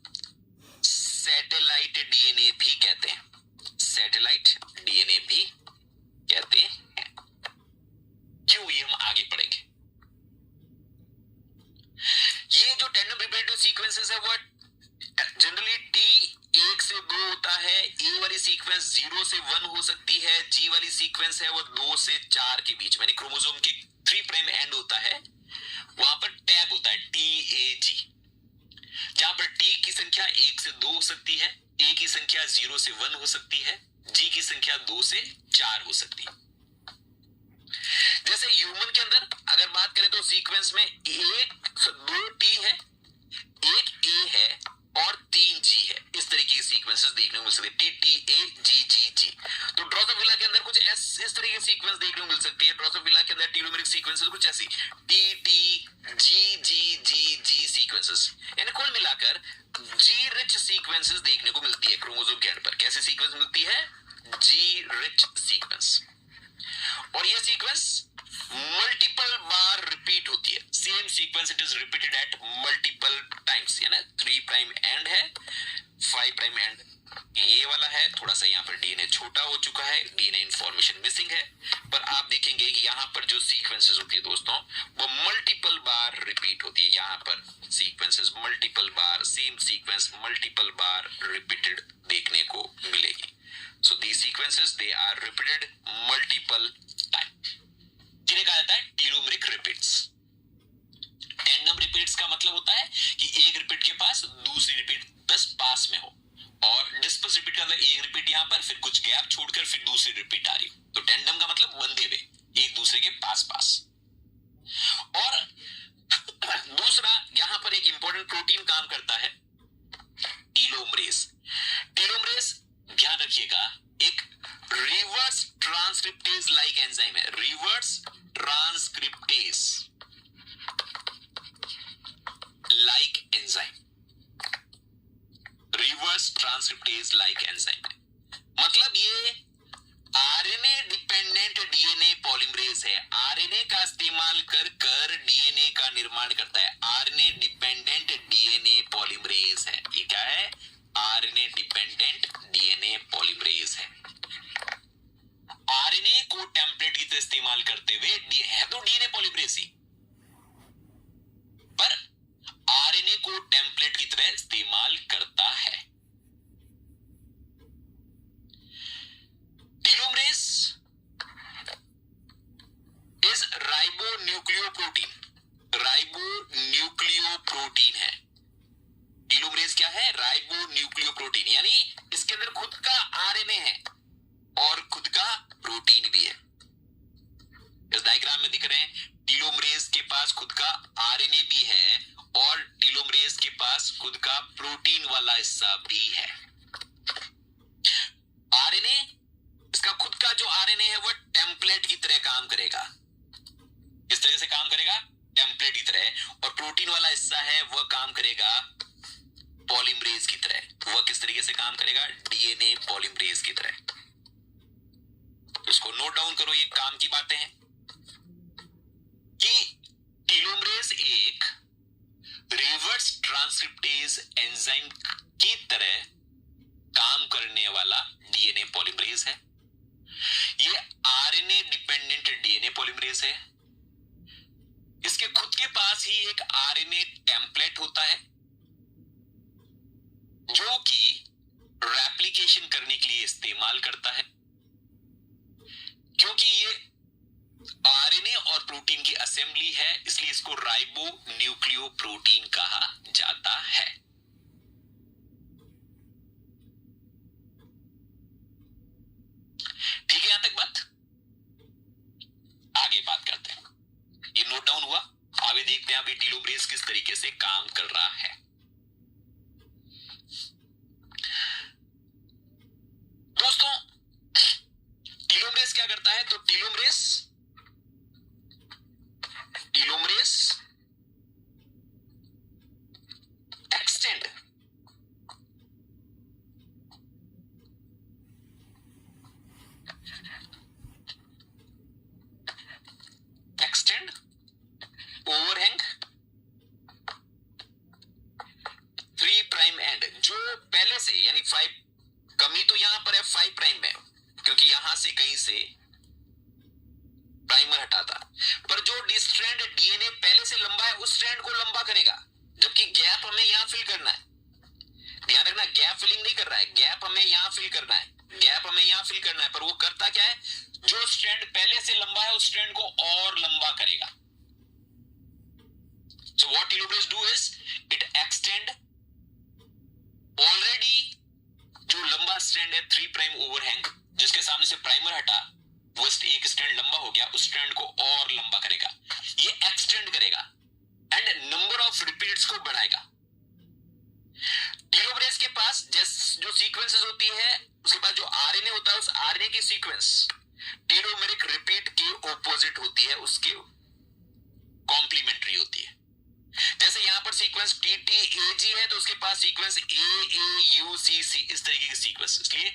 सैटेलाइट डीएनए भी कहते हैं। सैटेलाइट डीएनए भी कहते हैं। क्यों, ये हम आगे पढ़ेंगे। ये जो टेंडम रिपीटेटिव सीक्वेंसेस है वो जनरली टी 1 से 2 होता है। ए वाली सीक्वेंस 0 से 1 हो सकती है। जी वाली सीक्वेंस है वो 2 से 4 के बीच में, क्रोमोसोम की 3 प्राइम एंड होता है, वहां पर टैग होता है TAG, जहां पर T की संख्या 1 से 2 हो सकती है, A की संख्या 0 से 1 हो सकती है, G की संख्या 2 से 4 हो सकती है। जैसे ह्यूमन के अंदर अगर बात करें तो सीक्वेंस में 2 T है, 1 A है और 3 G है। इस तरीके की सीक्वेंसेस देखने को मिल सकती है, TTAGGG। तो ड्रोसोफिला के अंदर कुछ इस तरीके की सीक्वेंस देखने को मिल सकती है। ड्रोसोफिला के अंदर टीलोमेरिक सीक्वेंसेस कुछ ऐसी TTGGGG सीक्वेंसेस, यानी कुल मिलाकर G रिच सीक्वेंसेस देखने को मिलती है क्रोमोसोम के एंड पर। कैसी सीक्वेंस मिलती है? G rich sequence. और ये सीक्वेंस मल्टीपल बार रिपीट होती है। Same sequence it is repeated at multiple times, है ना। 3 प्राइम एंड है, 5 प्राइम एंड ये वाला है। थोड़ा सा यहाँ पर डीएनए छोटा हो चुका है, डीएनए इंफॉर्मेशन मिसिंग है, पर आप देखेंगे कि यहाँ पर जो सीक्वेंसेस होती है दोस्तों वो मल्टीपल बार रिपीट होती है। यहाँ पर सीक्वेंसेस मल्टीपल बार, सेम सीक्वेंस मल्टीपल बार रिपीटेड देखने को मिलेगी। So these sequences they are repeated multiple time, जिन्हें कहा जाता है टीलोमेरिक रिपीट्स। टेंडम रिपीट्स का मतलब होता है कि एक रिपीट के पास दूसरी रिपीट 10 पास में हो, और डिस्पर्स रिपीट का मतलब एक रिपीट यहां पर, फिर कुछ गैप छोड़कर फिर दूसरी रिपीट आ रही हो। तो टेंडम का मतलब बंधे हुए एक दूसरे के पास पास। और दूसरा यहां पर एक इंपॉर्टेंट प्रोटीन काम करता है, टीलोमरेज। टीलोमरेज ध्यान रखिएगा एक रिवर्स ट्रांसक्रिप्टेज लाइक एंजाइम है। Reverse transcriptase like enzyme, reverse transcriptase like enzyme है। मतलब ये आरएनए डिपेंडेंट डीएनए पॉलीमरेज है। आरएनए का इस्तेमाल कर डीएनए का निर्माण करता है। आरएनए डिपेंडेंट डीएनए पॉलीमरेज है। ये क्या है? आरएनए डिपेंडेंट डीएनए पॉलीमरेज है। आरएनए को टेम्पलेट की तरह इस्तेमाल करते हुए है तो डीएनए पॉलीमरेज ही, पर आरएनए को टेम्पलेट की तरह इस्तेमाल करता है। Telomerase is ribonucleoprotein. राइबोन्यूक्लियोप्रोटीन है। टीलोमरेज क्या है? राइबोन्यूक्लियोप्रोटीन, यानी इसके अंदर खुद का आरएनए है और खुद का प्रोटीन भी है। इस डायग्राम में दिख रहे हैं टीलोमरेज के पास खुद का आरएनए भी है और टीलोमरेज के पास खुद का प्रोटीन वाला हिस्सा भी है। आरएनए, इसका खुद का जो आरएनए है वो टेम्पलेट की तरह काम करेगा। किस तरह से काम करेगा? टेम्पलेट की तरह। और प्रोटीन वाला हिस्सा है वह काम करेगा पॉलीमरेज की तरह। वह किस तरीके से काम करेगा? डीएनए पॉलीमरेज की तरह। इसको नोट डाउन करो, ये काम की बातें हैं। कि टीलोमरेज एक रिवर्स ट्रांसक्रिप्टेज एंजाइम की तरह काम करने वाला डीएनए पॉलीमरेज है। ये आरएनए डिपेंडेंट डीएनए पॉलीमरेज है। इसके खुद के पास ही एक आरएनए टेम्पलेट होता है जो कि रेप्लिकेशन करने के लिए इस्तेमाल करता है। क्योंकि ये आरएनए और प्रोटीन की असेंबली है, इसलिए इसको राइबो न्यूक्लियो प्रोटीन कहा जाता है। ठीक है, यहां तक बात। आगे बात करते हैं। ये नोट डाउन हुआ। आगे देखते हैं अभी टीलोमरेज किस तरीके से काम कर रहा है। दोस्तों, टीलोमरेज क्या करता है? तो telomerase extend overhang 3 prime and, जो पहले से यानी 5, कमी तो यहां पर है 5 प्राइम में, क्योंकि यहां से कहीं से प्राइमर हटाता, पर जो स्ट्रैंड डीएनए पहले से लंबा है उस स्ट्रैंड को लंबा करेगा, जबकि गैप हमें यहां फिल करना है। ध्यान रखना, गैप फिलिंग नहीं कर रहा है, गैप हमें यहां फिल करना है, गैप हमें यहां फिल करना है, पर वो करता क्या है? जो स्ट्रैंड पहले से लंबा है उस स्ट्रैंड को और लंबा करेगा। So what telomerase do is it extend already जो लंबा स्ट्रैंड है 3 प्राइम ओवरहैंग, जिसके सामने से प्राइमर हटा, वो एक स्ट्रैंड लंबा हो गया, उस स्ट्रैंड को और लंबा करेगा, ये एक्सटेंड करेगा एंड नंबर ऑफ रिपीट्स को बढ़ाएगा। टीलोमरेज के पास जो सीक्वेंसेस होती है, उसके बाद जो आरएनए होता है, उस आरएनए की सीक्वेंस टीलोमेरिक रिपीट के ऑपोजिट होती है, उसके कॉम्प्लीमेंट्री होती है। जैसे यहां पर सीक्वेंस TTAG है तो उसके पास सीक्वेंस AAUCC, इस तरीके की सीक्वेंस, इसलिए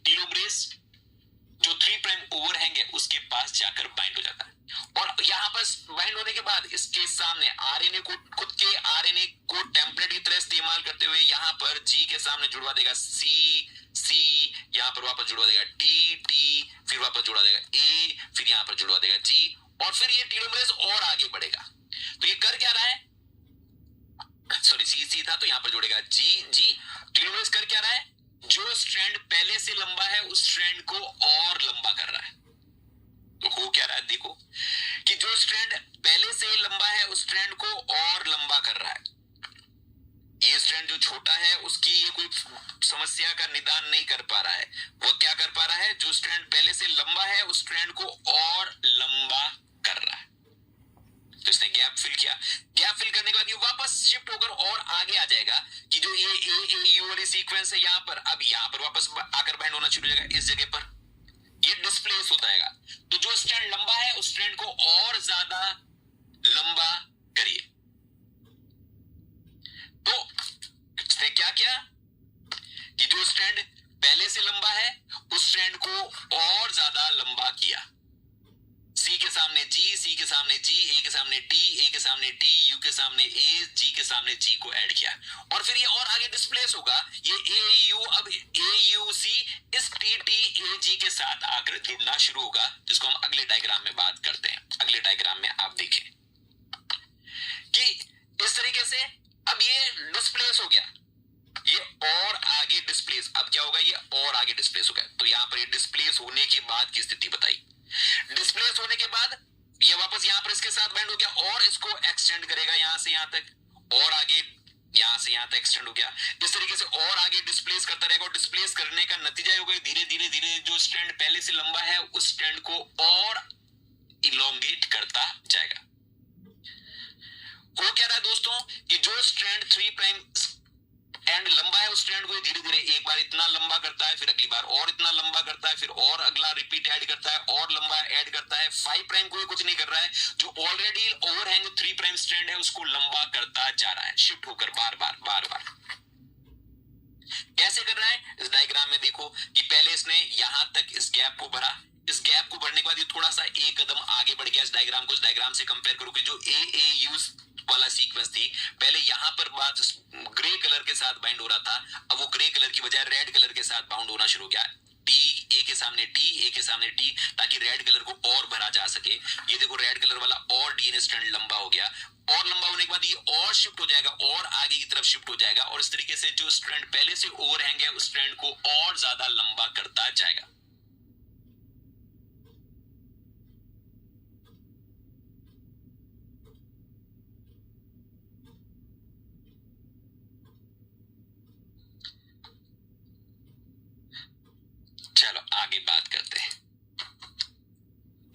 टीलोमरेज जो 3 प्राइम ओवरहैंग है उसके पास जाकर बाइंड हो जाता है, और यहां पर बाइंड होने के बाद इसके सामने आरएनए को, खुद के आरएनए को टेम्पलेट की तरह इस्तेमाल करते हुए यहां पर G के सामने जुड़वा देगा C, यहां पर वापस जुड़वा देगा T, फिर वापस जुड़वा देगा A, फिर यहां पर जुड़वा देगा G, और फिर ये टीलोमरेज और आगे बढ़ेगा। तो ये कर क्या रहा है? सॉरी, C था तो यहां पर जुड़ेगा G। टीलोमरेज कर क्या रहा है? जो स्ट्रैंड पहले से लंबा है उस स्ट्रैंड को और लंबा कर रहा है। तो हो क्या रहा है? देखो कि जो स्ट्रैंड पहले से लंबा है उस स्ट्रैंड को और लंबा कर रहा है। ये स्ट्रैंड जो छोटा है उसकी ये कोई समस्या का निदान नहीं कर पा रहा है, वो क्या कर पा रहा है? जो स्ट्रैंड पहले से लंबा है उस स्ट्रैंड को और लंबा कर रहा है। तो इसने गैप फिल किया, गैप फिल करने के बाद ये वापस शिफ्ट होकर और आगे आ जाएगा कि जो ये AAU वाली सीक्वेंस है यहां पर, अब यहां पर वापस आकर बाइंड होना शुरू हो जाएगा, इस जगह पर ये डिस्प्लेस होता है। तो जो स्ट्रैंड लंबा है उस स्ट्रैंड को और ज्यादा लंबा करिए। तो इसने क्या किया कि जो स्ट्रैंड पहले से लंबा है उस स्ट्रैंड को और ज्यादा लंबा किया। C के सामने G, C के सामने G, A के सामने T, A के सामने T, U के सामने A, G के सामने G को ऐड किया, और फिर ये और आगे डिस्प्लेस होगा। ये AU अब AUC इस TTAG के साथ आकर जुड़ना शुरू होगा, जिसको हम अगले डायग्राम में बात करते हैं। अगले डायग्राम में आप देखें कि इस तरीके से अब ये डिस्प्लेस हो गया, ये और आगे डिस्प्लेस, अब क्या होगा? ये और आगे डिस्प्लेस हो गया। तो यहां पर ये डिस्प्लेस होने के बाद की स्थिति बताई। डिस्प्लेस होने के बाद ये वापस यहां पर इसके साथ बाइंड हो गया और इसको एक्सटेंड करेगा यहां से यहां तक, और आगे यहां से यहां तक एक्सटेंड हो गया। इस तरीके से और आगे डिस्प्लेस करता रहेगा, और डिस्प्लेस करने का नतीजा होगा धीरे धीरे जो स्ट्रैंड पहले से लंबा है उस स्ट्रैंड को और इलोंगेट करता जाएगा। हो क्या रहा है दोस्तों कि जो स्ट्रैंड 3 प्राइम एंड लंबा है उस स्ट्रैंड को धीरे धीरे एक बार इतना लंबा करता है, फिर अगली बार और इतना लंबा करता है, फिर और अगला रिपीट ऐड करता है और लंबा ऐड करता है। 5 प्राइम को कुछ नहीं कर रहा है, जो ऑलरेडी ओवरहैंग 3 प्राइम स्ट्रैंड है उसको लंबा करता जा रहा है, शिफ्ट होकर बार बार। कैसे कर रहा है? इस डायग्राम में देखो कि पहले इसने यहां तक इस गैप को भरा, इस गैप को बढ़ने के बाद ये थोड़ा सा एक कदम आगे बढ़ गया। इस डायग्राम को इस डायग्राम से कंपेयर करो कि जो ए यूज वाला सीक्वेंस थी, पहले यहां पर बात ग्रे कलर के साथ बाइंड हो रहा था, अब वो ग्रे कलर की बजाय रेड कलर के साथ बाउंड होना शुरू हो गया। टी ए के सामने टी, ए के सामने टी, ताकि रेड कलर को और भरा जा सके। ये देखो रेड कलर वाला और डीएनए स्ट्रैंड लंबा हो गया, और लंबा होने के बाद ये और शिफ्ट हो जाएगा और आगे की तरफ शिफ्ट हो जाएगा, और इस तरीके से जो स्ट्रैंड पहले से ओवरहैंग है उस स्ट्रैंड को और ज्यादा लंबा करता जाएगा। चलो आगे बात करते हैं।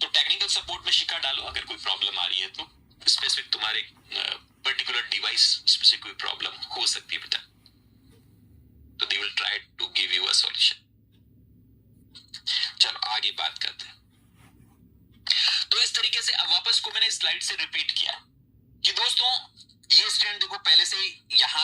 तो टेक्निकल सपोर्ट में शिका डालो अगर कोई प्रॉब्लम आ रही है तो, स्पेसिफिक तुम्हारे पर्टिकुलर डिवाइस स्पेसिफिक कोई प्रॉब्लम हो सकती है बेटा, तो they will try to give you a solution. चलो आगे बात करते हैं। तो इस तरीके से अब वापस को मैंने स्लाइड से रिपीट किया कि दोस्तों ये स्ट्रैंड देखो पहले से यहां